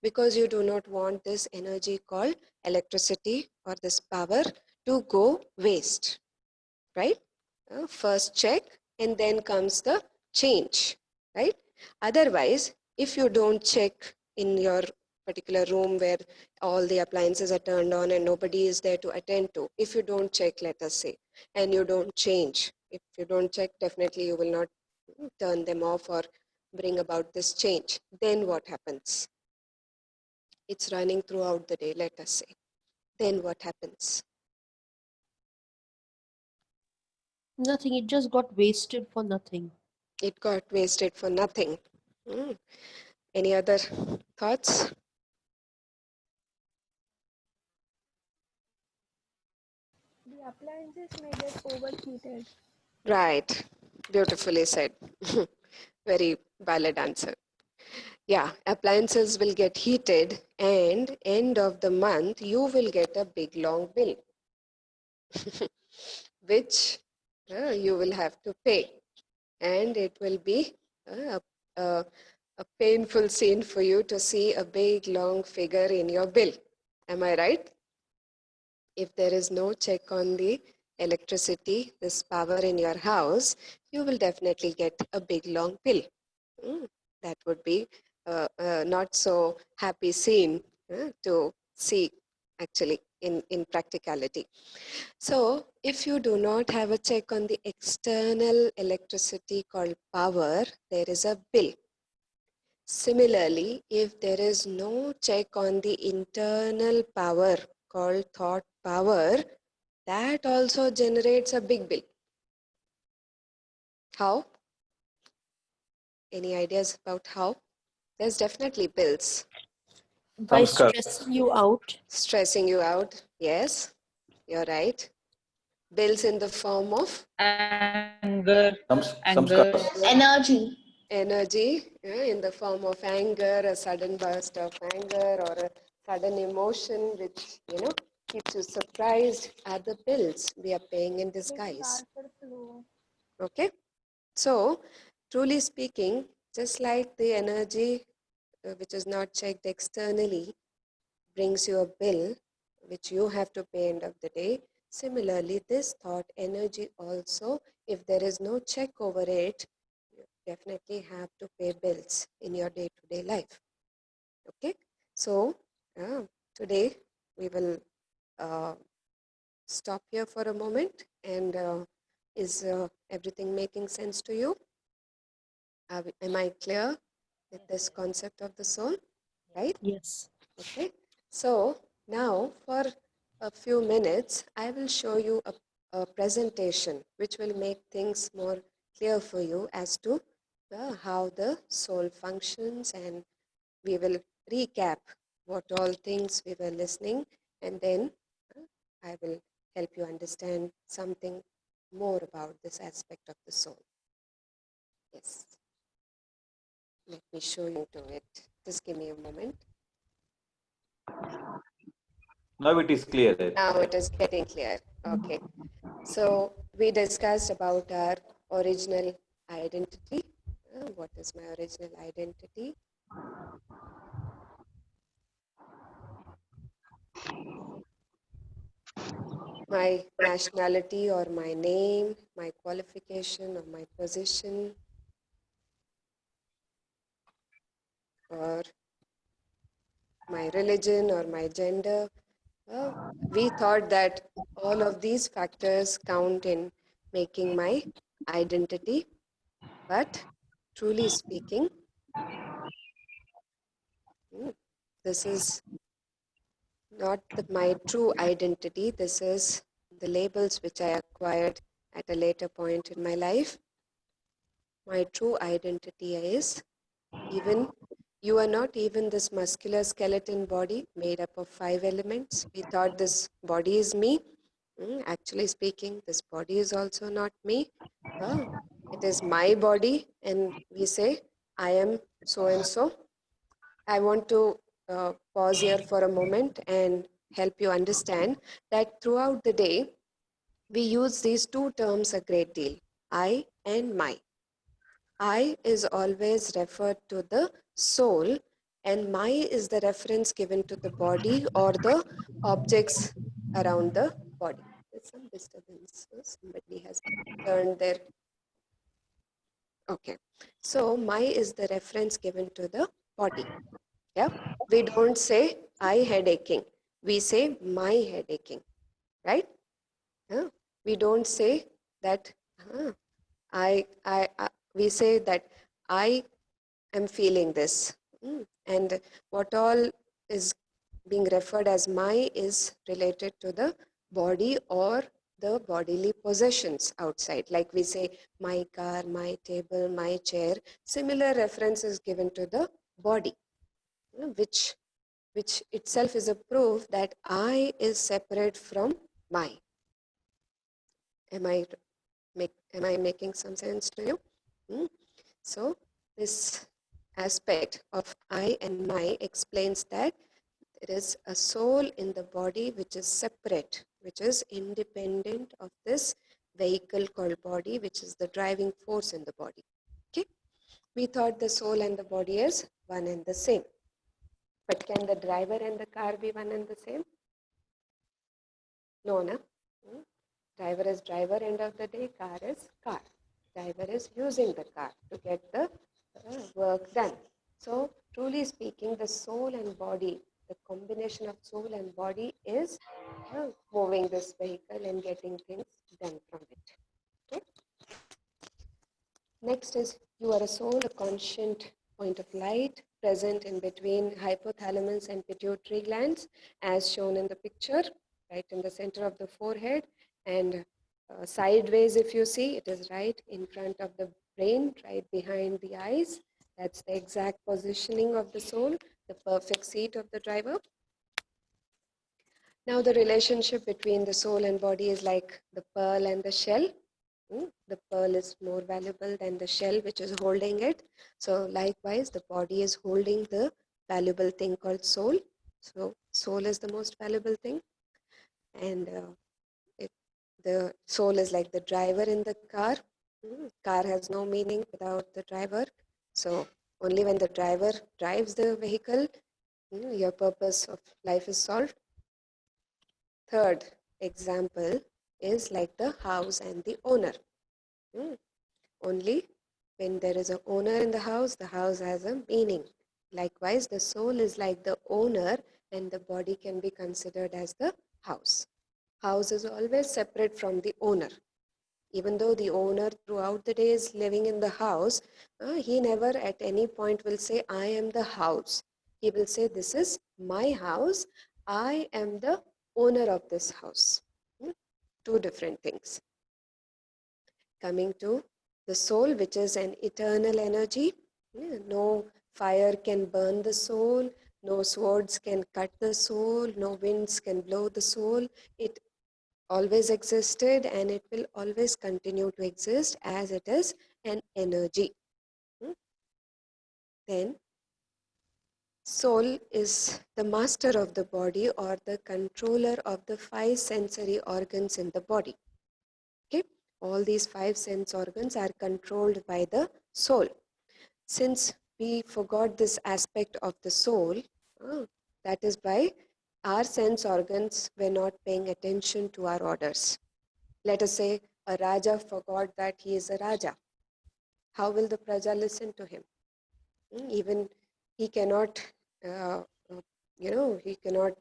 Because you do not want this energy called electricity or this power to go waste, right? First check, and then comes the change, right? Otherwise, if you don't check in your particular room where all the appliances are turned on and nobody is there to attend to, if you don't check, let us say, and you don't change, if you don't check, definitely you will not turn them off or bring about this change. Then what happens? It's running throughout the day, let us say. Then what happens? Nothing. It just got wasted for nothing. It got wasted for nothing. Any other thoughts? The appliances may get overheated. Right. Beautifully said. Very valid answer. Yeah, appliances will get heated and end of the month you will get a big long bill which you will have to pay, and it will be a, a painful scene for you to see a big long figure in your bill. Am I right? If there is no check on the electricity, this power in your house, you will definitely get a big long bill. That would be not so happy scene to see actually in practicality. So if you do not have a check on the external electricity called power, there is a bill. Similarly, if there is no check on the internal power called thought power, that also generates a big bill. How? Any ideas about how? There's definitely bills. By Samskar. stressing you out. Stressing you out, yes, you're right. Bills in the form of Anger, Samskar. Energy. energy, in the form of anger, a sudden burst of anger or a sudden emotion which, keeps you surprised, are the bills we are paying in disguise. Okay? So, truly speaking, just like the energy which is not checked externally brings you a bill which you have to pay end of the day, similarly, this thought energy also, if there is no check over it, you definitely have to pay bills in your day-to-day life. Okay? So, today we will stop here for a moment, and is everything making sense to you? Am I clear with this concept of the soul? Right? Yes. Okay. So now for a few minutes, I will show you a presentation which will make things more clear for you as to how the soul functions, and we will recap what all things we were listening, and then I will help you understand something more about this aspect of the soul. Yes. Let me show you to it. Just give me a moment. Now it is clear. Now it is getting clear. Okay. So we discussed about our original identity. What is my original identity? My nationality or my name, my qualification or my position, or my religion or my gender. We thought that all of these factors count in making my identity, but truly speaking, this is not my true identity. This is the labels which I acquired at a later point in my life. My true identity is, even you are not even this muscular skeleton body made up of 5 elements. We thought this body is me. Actually speaking, this body is also not me. It is my body, and we say, I am so and so. I want to pause here for a moment and help you understand that throughout the day, we use these two terms a great deal, I and my. I is always referred to the soul, and my is the reference given to the body or the objects around the body. There's some disturbance. Somebody has turned their Okay. So my is the reference given to the body. Yeah. We don't say I head aching. We say my head aching. Right? Yeah. We don't say that we say that I am feeling this. And what all is being referred as my is related to the body or the bodily possessions outside. Like we say my car, my table, my chair. Similar reference is given to the body, which itself is a proof that I is separate from my. Am I making some sense to you? So this aspect of I and my explains that there is a soul in the body which is separate, which is independent of this vehicle called body, which is the driving force in the body. Okay, we thought the soul and the body is one and the same, but can the driver and the car be one and the same? No, no. Driver is driver, end of the day. Car is car. Driver is using the car to get the work done. So truly speaking, the soul and body, the combination of soul and body is moving this vehicle and getting things done from it. Okay? Next is you are a soul, a conscient point of light present in between hypothalamus and pituitary glands as shown in the picture, right in the center of the forehead, and sideways if you see, it is right in front of the brain, right behind the eyes. That's the exact positioning of the soul, the perfect seat of the driver. Now the relationship between the soul and body is like the pearl and the shell. The pearl is more valuable than the shell which is holding it. So likewise, the body is holding the valuable thing called soul. So soul is the most valuable thing. And the soul is like the driver in the car. Car has no meaning without the driver. So only when the driver drives the vehicle, your purpose of life is solved. Third example is like the house and the owner. Only when there is an owner in the house has a meaning. Likewise, the soul is like the owner and the body can be considered as the house. House is always separate from the owner. Even though the owner throughout the day is living in the house, he never at any point will say, I am the house. He will say, this is my house. I am the owner of this house. Two different things. Coming to the soul, which is an eternal energy. No fire can burn the soul. No swords can cut the soul. No winds can blow the soul. It always existed and it will always continue to exist as it is an energy. Then soul is the master of the body or the controller of the 5 sensory organs in the body. Okay, all these 5 sense organs are controlled by the soul. Since we forgot this aspect of the soul, that is why our sense organs were not paying attention to our orders. Let us say a Raja forgot that he is a Raja. How will the Praja listen to him? Even he cannot, he cannot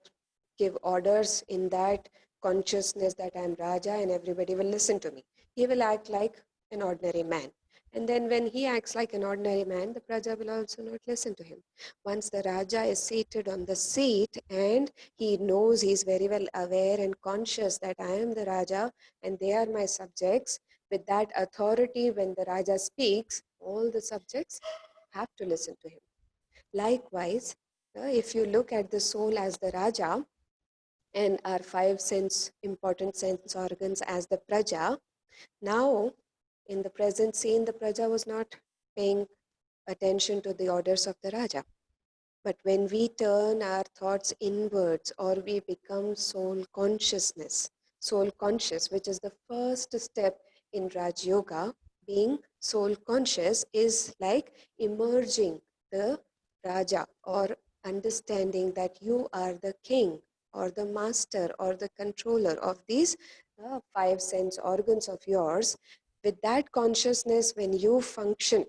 give orders in that consciousness that I am Raja and everybody will listen to me. He will act like an ordinary man. And then when he acts like an ordinary man, the Praja will also not listen to him. Once the Raja is seated on the seat and he knows, he is very well aware and conscious that I am the Raja and they are my subjects, with that authority when the Raja speaks, all the subjects have to listen to him. Likewise, if you look at the soul as the Raja and our 5 important sense organs as the Praja, now in the present scene, the Praja was not paying attention to the orders of the Raja. But when we turn our thoughts inwards or we become soul consciousness, soul conscious, which is the first step in Rajyoga, being soul conscious is like emerging the Raja or understanding that you are the king or the master or the controller of these 5 sense organs of yours. with that consciousness, when you function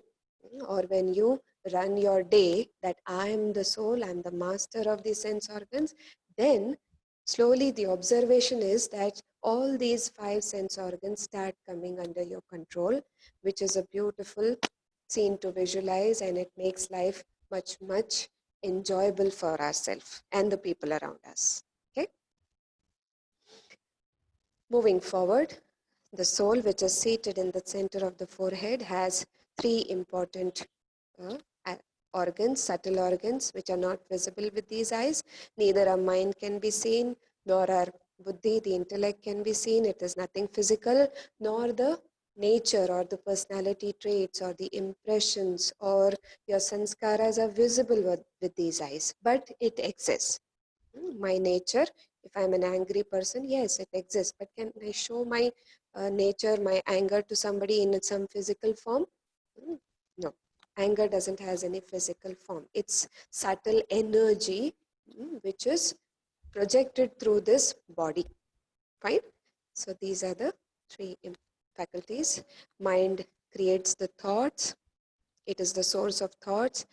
or when you run your day, that I am the soul, I am the master of the sense organs, then slowly the observation is that all these 5 sense organs start coming under your control, which is a beautiful scene to visualize, and it makes life much, much enjoyable for ourselves and the people around us. Okay? Moving forward, the soul, which is seated in the center of the forehead, has 3 important organs, subtle organs, which are not visible with these eyes. Neither our mind can be seen, nor our buddhi, the intellect, can be seen. It is nothing physical, nor the nature or the personality traits or the impressions or your sanskaras are visible with these eyes, but it exists. My nature, if I'm an angry person, yes, it exists, but can I show my nature, my anger to somebody in some physical form? No, anger doesn't has any physical form. It's subtle energy which is projected through this body. Fine. So these are the 3 faculties. Mind creates the thoughts. It is the source of thoughts.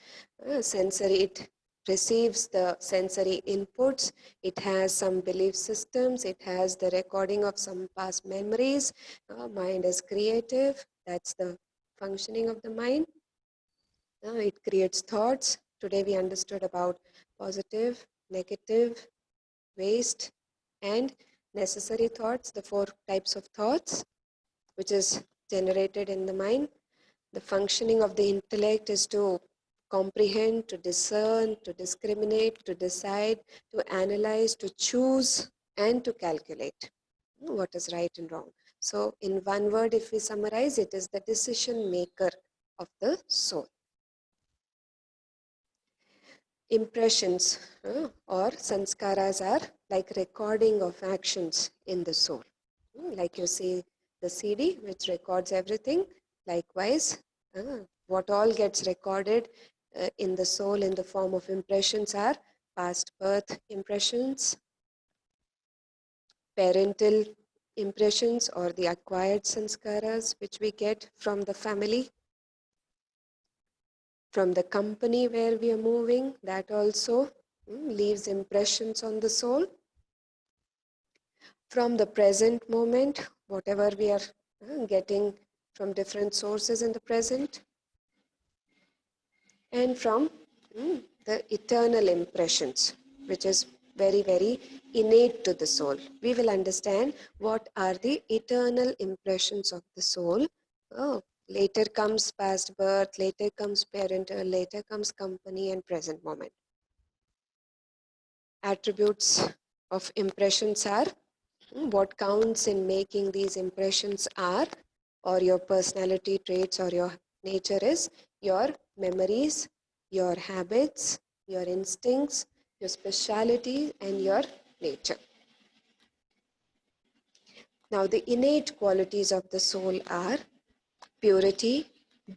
Sensory, it receives the sensory inputs. It has some belief systems. It has the recording of some past memories. Mind is creative. That's the functioning of the mind. It creates thoughts. Today we understood about positive, negative, waste, and necessary thoughts, the 4 types of thoughts, which is generated in the mind. The functioning of the intellect is to comprehend, to discern, to discriminate, to decide, to analyze, to choose, and to calculate what is right and wrong. So in one word, if we summarize, it is the decision maker of the soul. Impressions or sanskaras are like recording of actions in the soul. Like you see the CD, which records everything. Likewise, what all gets recorded in the soul in the form of impressions are past birth impressions, parental impressions or the acquired sanskaras which we get from the family, from the company where we are moving, that also leaves impressions on the soul. From the present moment, whatever we are getting from different sources in the present, and from the eternal impressions, which is very, very innate to the soul. We will understand what are the eternal impressions of the soul. Later comes past birth, later comes parental, later comes company and present moment. Attributes of impressions are what counts in making these impressions are, or your personality traits or your nature is your memories, your habits, your instincts, your speciality, and your nature. Now, the innate qualities of the soul are purity,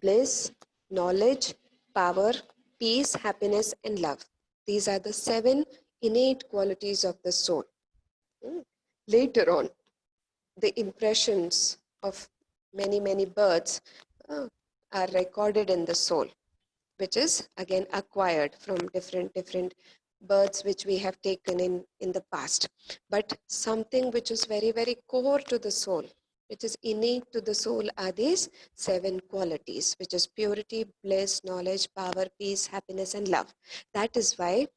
bliss, knowledge, power, peace, happiness, and love. These are the 7 innate qualities of the soul. Later on, the impressions of many, many births are recorded in the soul, which is again acquired from different births which we have taken in the past. But something which is very, very core to the soul, which is innate to the soul, are these 7 qualities, which is purity, bliss, knowledge, power, peace, happiness, and love. That is why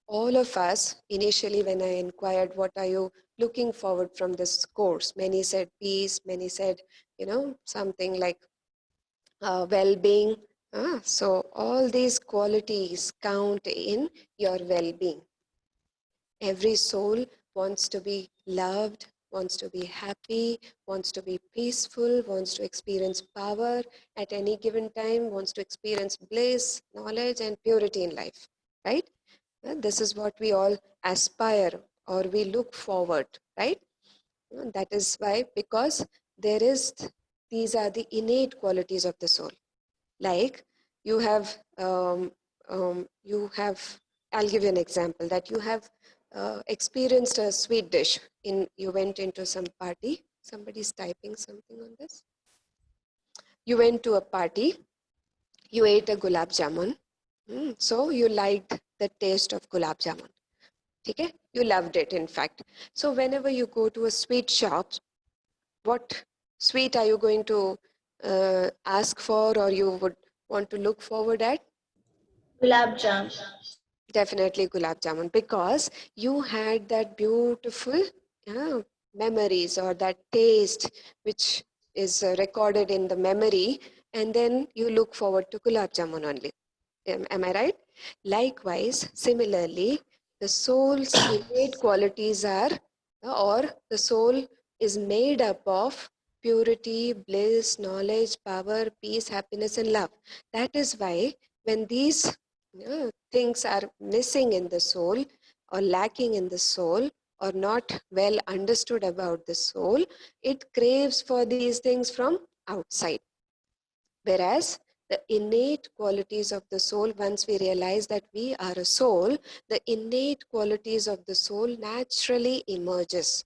all of us, initially when I inquired, what are you looking forward from this course? Many said peace, many said, something like well-being. So all these qualities count in your well-being. Every soul wants to be loved, wants to be happy, wants to be peaceful, wants to experience power at any given time, wants to experience bliss, knowledge, and purity in life, right? This is what we all aspire or we look forward, right? That is why, because these are the innate qualities of the soul. Like you have, I'll give you an example that you have experienced a sweet dish. You went into some party. Somebody's typing something on this. You went to a party, you ate a gulab jamun, so you liked the taste of gulab jamun. Okay? You loved it, in fact. So whenever you go to a sweet shop, what sweet are you going to ask for, or you would want to look forward at? Gulab jam. Definitely gulab jamun, because you had that beautiful memories or that taste which is recorded in the memory, and then you look forward to gulab jamun only. Am I right? Likewise, similarly, the soul's innate qualities are, or the soul is made up of purity, bliss, knowledge, power, peace, happiness, and love. That is why when these things are missing in the soul, or lacking in the soul, or not well understood about the soul, it craves for these things from outside. Whereas the innate qualities of the soul, once we realize that we are a soul, the innate qualities of the soul naturally emerges.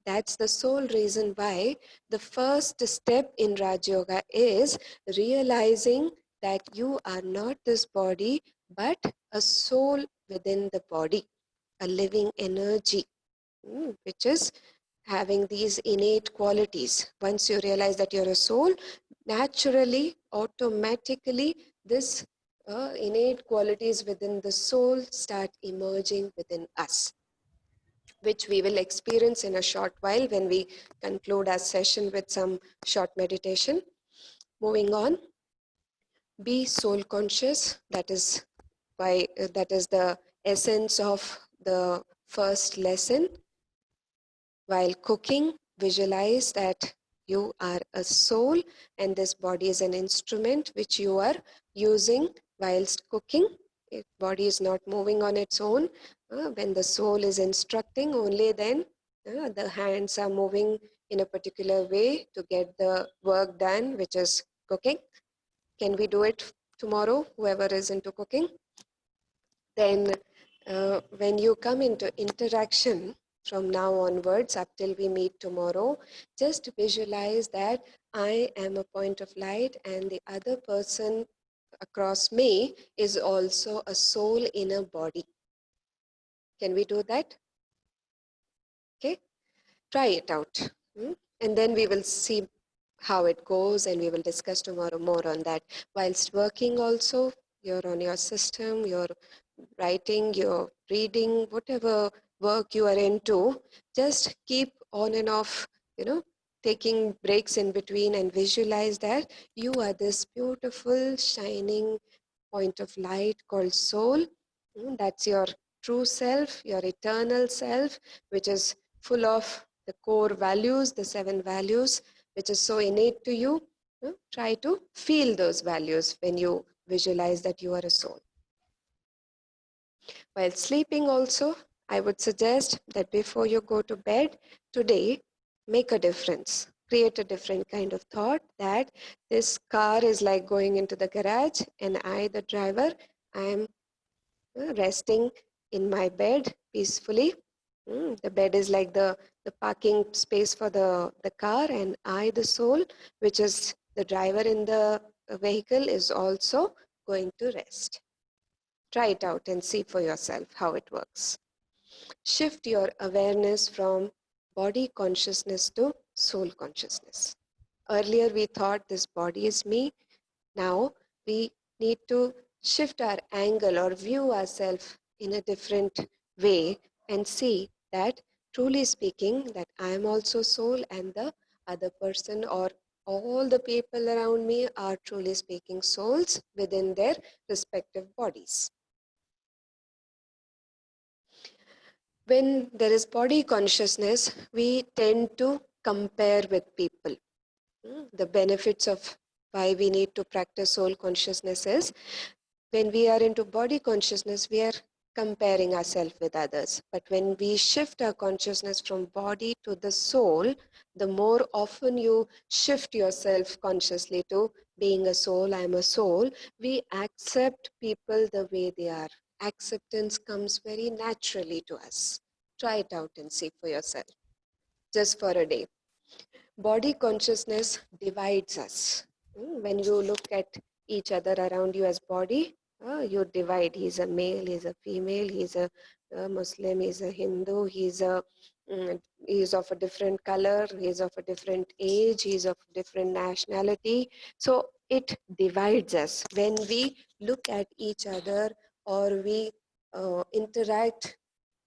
That's the sole reason why the first step in Rajyoga is realizing that you are not this body, but a soul within the body, a living energy, which is having these innate qualities. Once you realize that you're a soul, naturally, automatically, this innate qualities within the soul start emerging within us, which we will experience in a short while when we conclude our session with some short meditation. Moving on, be soul conscious. That is why that is the essence of the first lesson. While cooking, visualize that you are a soul and this body is an instrument which you are using whilst cooking. If body is not moving on its own, when the soul is instructing, only then the hands are moving in a particular way to get the work done, which is cooking. Can we do it tomorrow, whoever is into cooking? Then when you come into interaction from now onwards up till we meet tomorrow, just visualize that I am a point of light and the other person across me is also a soul in a body. Can we do that? Okay, try it out. And then we will see how it goes and we will discuss tomorrow more on that. Whilst working also, you're on your system, you're writing, you're reading, whatever work you are into, just keep on and off, taking breaks in between, and visualize that you are this beautiful, shining point of light called soul. That's your true self, your eternal self, which is full of the core values, the 7 values, which is so innate to you. Try to feel those values when you visualize that you are a soul. While sleeping also, I would suggest that before you go to bed today, make a difference. Create a different kind of thought that this car is like going into the garage and I, the driver, I am resting in my bed peacefully. The bed is like the parking space for the car, and I, the soul, which is the driver in the vehicle, is also going to rest. Try it out and see for yourself how it works. Shift your awareness from body consciousness to soul consciousness. Earlier we thought this body is me. Now we need to shift our angle or view ourselves in a different way and see that, truly speaking, that I am also soul and the other person or all the people around me are truly speaking souls within their respective bodies. When there is body consciousness, we tend to compare with people. The benefits of why we need to practice soul consciousness is, when we are into body consciousness, we are comparing ourselves with others. But when we shift our consciousness from body to the soul, the more often you shift yourself consciously to being a soul, I am a soul, we accept people the way they are. Acceptance comes very naturally to us. Try it out and see for yourself, just for a day. Body consciousness divides us. When you look at each other around you as body, you divide. He's a male, he's a female, he's a Muslim, he's a Hindu, he's of a different color, he's of a different age, he's of different nationality. So it divides us. When we look at each other or we interact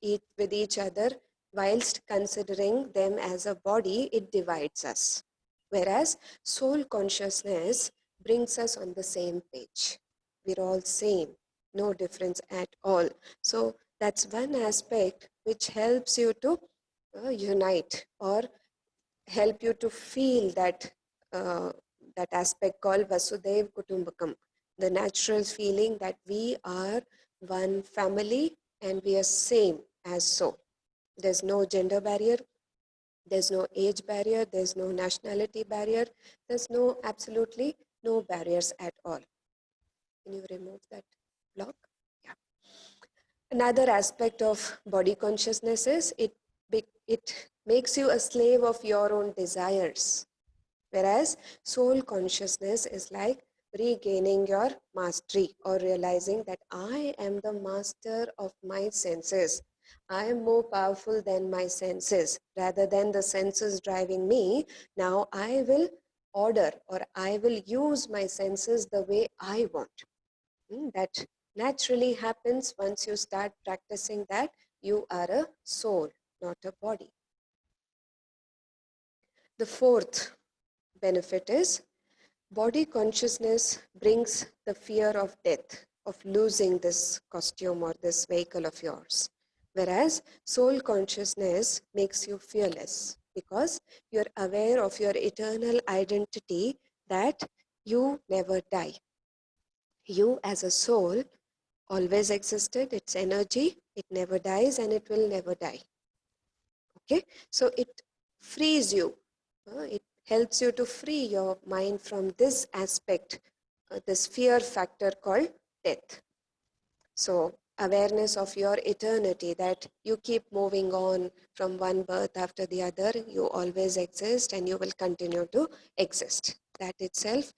with each other whilst considering them as a body, it divides us. Whereas soul consciousness brings us on the same page. We're all same, no difference at all. So that's one aspect which helps you to unite or help you to feel that aspect called Vasudev Kutumbakam, the natural feeling that we are one family and we are same as so. There's no gender barrier, there's no age barrier, there's no nationality barrier, there's absolutely no barriers at all. Can you remove that block? Yeah. Another aspect of body consciousness is it makes you a slave of your own desires. Whereas soul consciousness is like regaining your mastery or realizing that I am the master of my senses. I am more powerful than my senses. Rather than the senses driving me, now I will order or I will use my senses the way I want. That naturally happens once you start practicing that. You are a soul, not a body. The fourth benefit is body consciousness brings the fear of death, of losing this costume or this vehicle of yours. Whereas soul consciousness makes you fearless because you're aware of your eternal identity that you never die. You as a soul always existed, it's energy, it never dies and it will never die. Okay, so it frees you, it helps you to free your mind from this aspect, this fear factor called death. So awareness of your eternity, that you keep moving on from one birth after the other, you always exist and you will continue to exist. That itself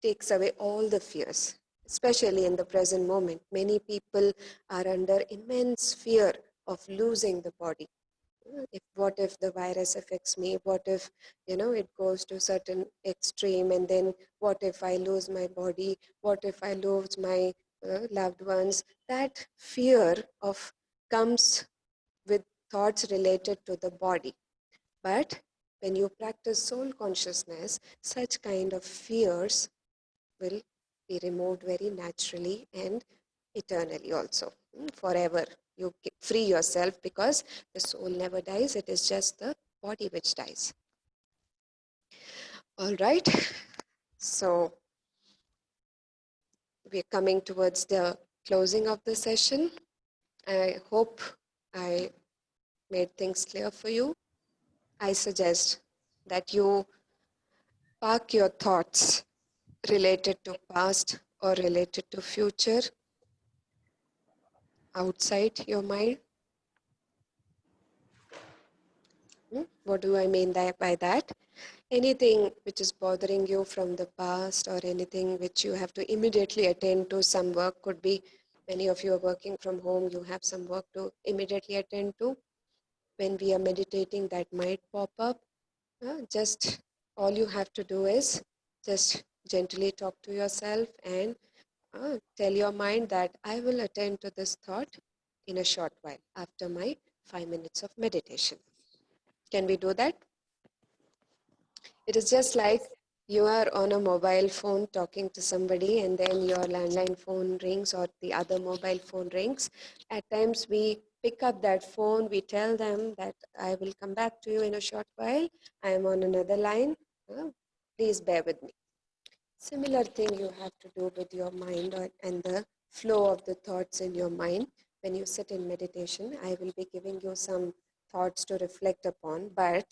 takes away all the fears, especially in the present moment. Many people are under immense fear of losing the body. What if the virus affects me? What if, it goes to a certain extreme, and then what if I lose my body? What if I lose my loved ones? That fear comes with thoughts related to the body. But when you practice soul consciousness, such kind of fears will be removed very naturally and eternally also, forever. You free yourself because the soul never dies, it is just the body which dies. All right, so we're coming towards the closing of the session. I hope I made things clear for you. I suggest that you park your thoughts related to past or related to future outside your mind. What do I mean by that? Anything which is bothering you from the past or anything which you have to immediately attend to, some work could be, many of you are working from home, you have some work to immediately attend to. When we are meditating, that might pop up. Just all you have to do is just gently talk to yourself and tell your mind that I will attend to this thought in a short while after my 5 minutes of meditation. Can we do that? It is just like you are on a mobile phone talking to somebody and then your landline phone rings or the other mobile phone rings. At times we pick up that phone, we tell them that I will come back to you in a short while. I am on another line. Please bear with me. Similar thing you have to do with your mind and the flow of the thoughts in your mind. When you sit in meditation, I will be giving you some thoughts to reflect upon, but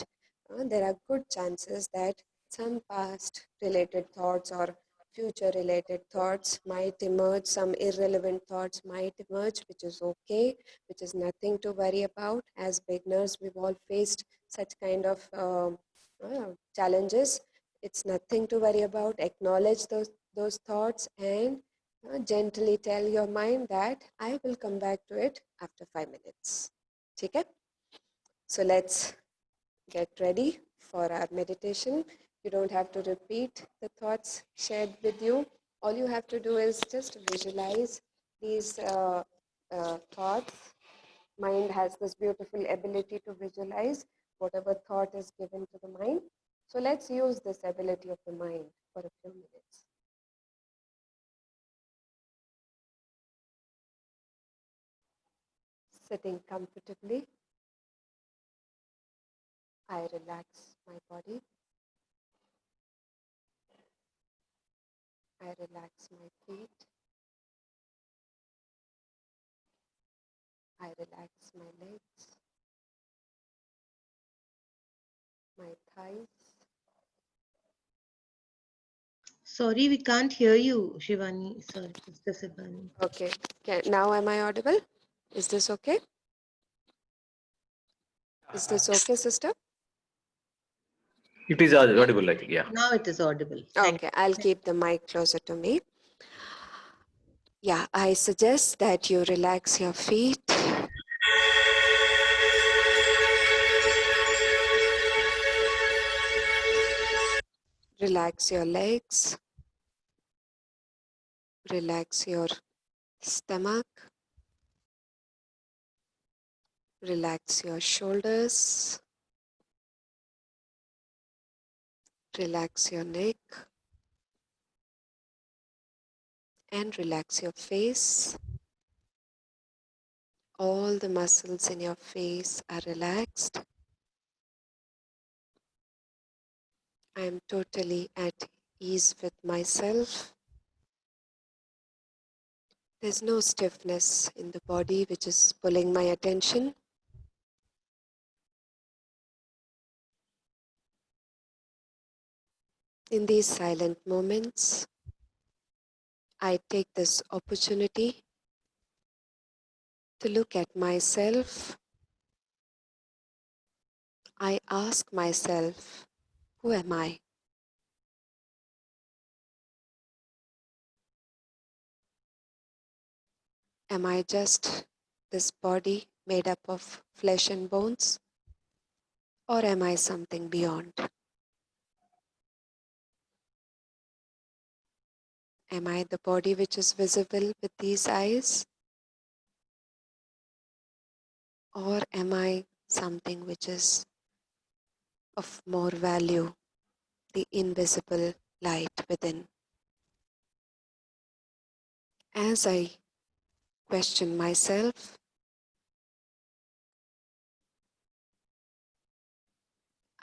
there are good chances that some past related thoughts or future related thoughts might emerge, some irrelevant thoughts might emerge, which is okay, which is nothing to worry about. As beginners, we've all faced such kind of challenges. It's nothing to worry about. Acknowledge those thoughts and gently tell your mind that I will come back to it after 5 minutes. Okay? So let's get ready for our meditation. You don't have to repeat the thoughts shared with you. All you have to do is just visualize these thoughts. Mind has this beautiful ability to visualize whatever thought is given to the mind. So let's use this ability of the mind for a few minutes. Sitting comfortably, I relax my body. I relax my feet. I relax my legs, my thighs. Sorry, we can't hear you, Shivani. Sorry, Sister Shivani. Okay, now am I audible? Is this okay? Is this okay, sister? It is audible, I think. Yeah. Now it is audible. Okay, I'll keep the mic closer to me. Yeah, I suggest that you relax your feet. Relax your legs. Relax your stomach. Relax your shoulders. Relax your neck. And relax your face. All the muscles in your face are relaxed. I am totally at ease with myself. There's no stiffness in the body which is pulling my attention. In these silent moments, I take this opportunity to look at myself. I ask myself, who am I? Am I just this body made up of flesh and bones? Or am I something beyond? Am I the body which is visible with these eyes? Or am I something which is of more value, the invisible light within? As I question myself,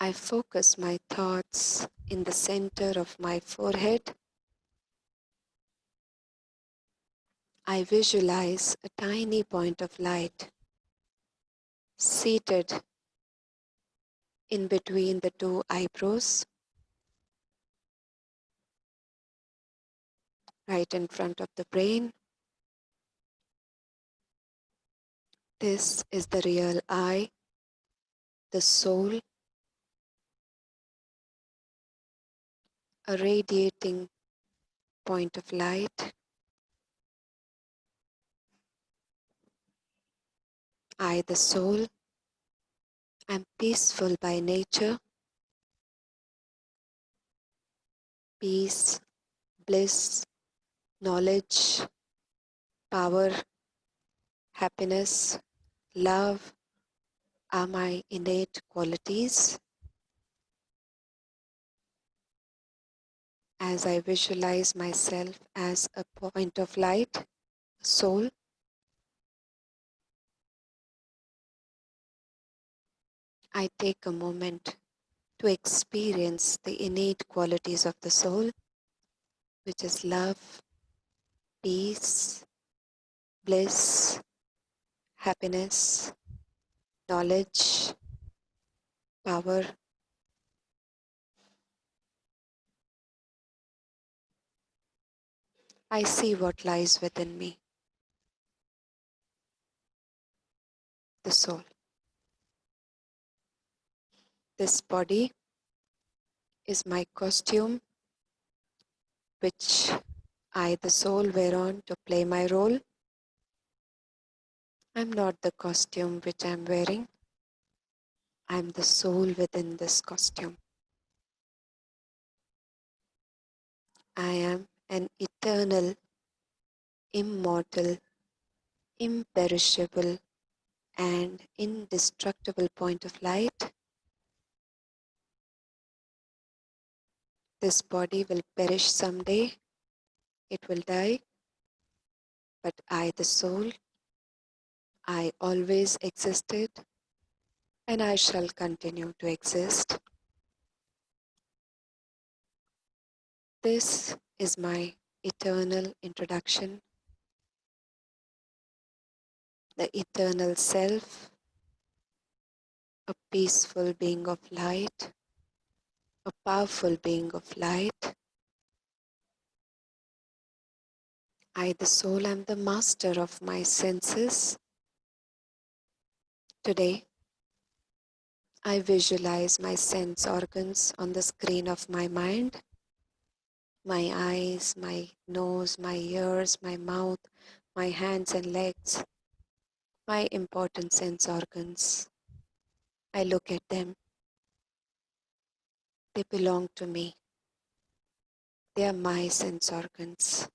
I focus my thoughts in the center of my forehead. I visualize a tiny point of light seated in between the two eyebrows, right in front of the brain. This is the real I, the soul, a radiating point of light. I, the soul, am peaceful by nature. Peace, bliss, knowledge, power, happiness, love are my innate qualities. As I visualize myself as a point of light, soul, I take a moment to experience the innate qualities of the soul, which is love, peace, bliss, happiness, knowledge, power. I see what lies within me, the soul. This body is my costume, which I, the soul, wear on to play my role. I'm not the costume which I'm wearing. I'm the soul within this costume. I am an eternal, immortal, imperishable, and indestructible point of light. This body will perish someday. It will die. But I, the soul, I always existed, and I shall continue to exist. This is my eternal introduction, the eternal self, a peaceful being of light, a powerful being of light. I, the soul, am the master of my senses. Today, I visualize my sense organs on the screen of my mind. My eyes, my nose, my ears, my mouth, my hands and legs, my important sense organs. I look at them. They belong to me. They are my sense organs.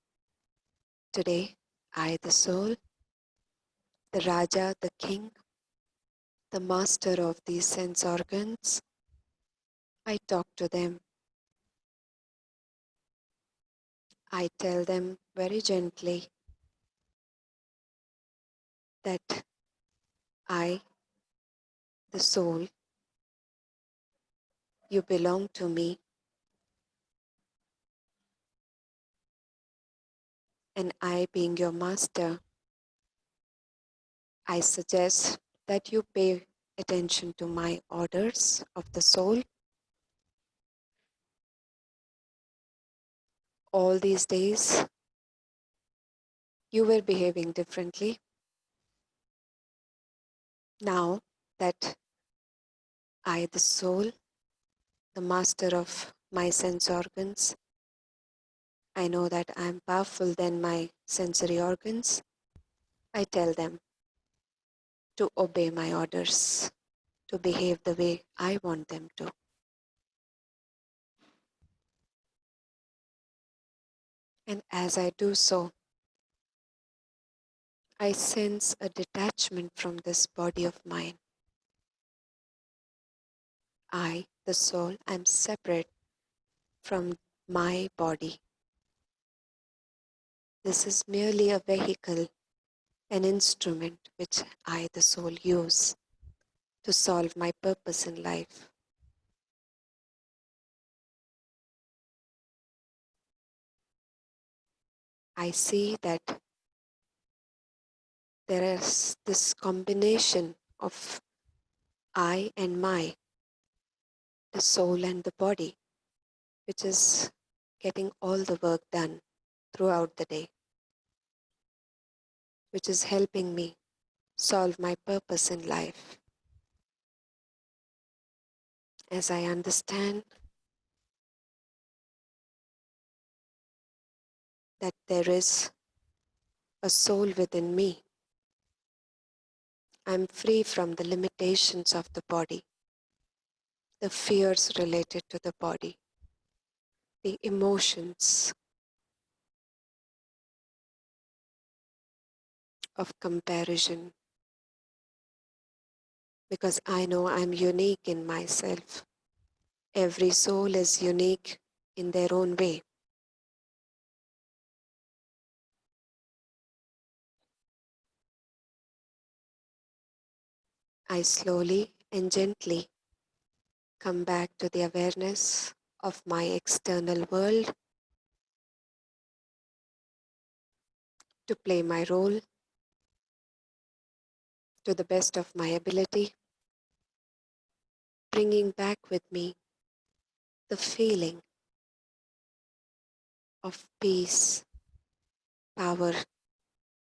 Today, I, the soul, the Raja, the king, the master of these sense organs, I talk to them. I tell them very gently that I, the soul, you belong to me, and I, being your master, I suggest that you pay attention to my orders of the soul. All these days, you were behaving differently. Now that I, the soul, the master of my sense organs, I know that I am powerful than my sensory organs. I tell them to obey my orders, to behave the way I want them to. And as I do so, I sense a detachment from this body of mine. I, the soul, am separate from my body. This is merely a vehicle, an instrument which I, the soul, use to solve my purpose in life. I see that there is this combination of I and my, the soul and the body, which is getting all the work done throughout the day, which is helping me solve my purpose in life. As I understand that there is a soul within me, I'm free from the limitations of the body, the fears related to the body, the emotions of comparison, because I know I'm unique in myself. Every soul is unique in their own way. I slowly and gently come back to the awareness of my external world to play my role to the best of my ability, bringing back with me the feeling of peace, power,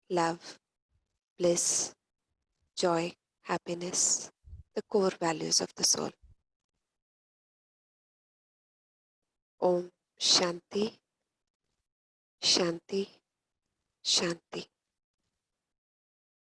love, bliss, joy, happiness, the core values of the soul. Om Shanti, Shanti, Shanti.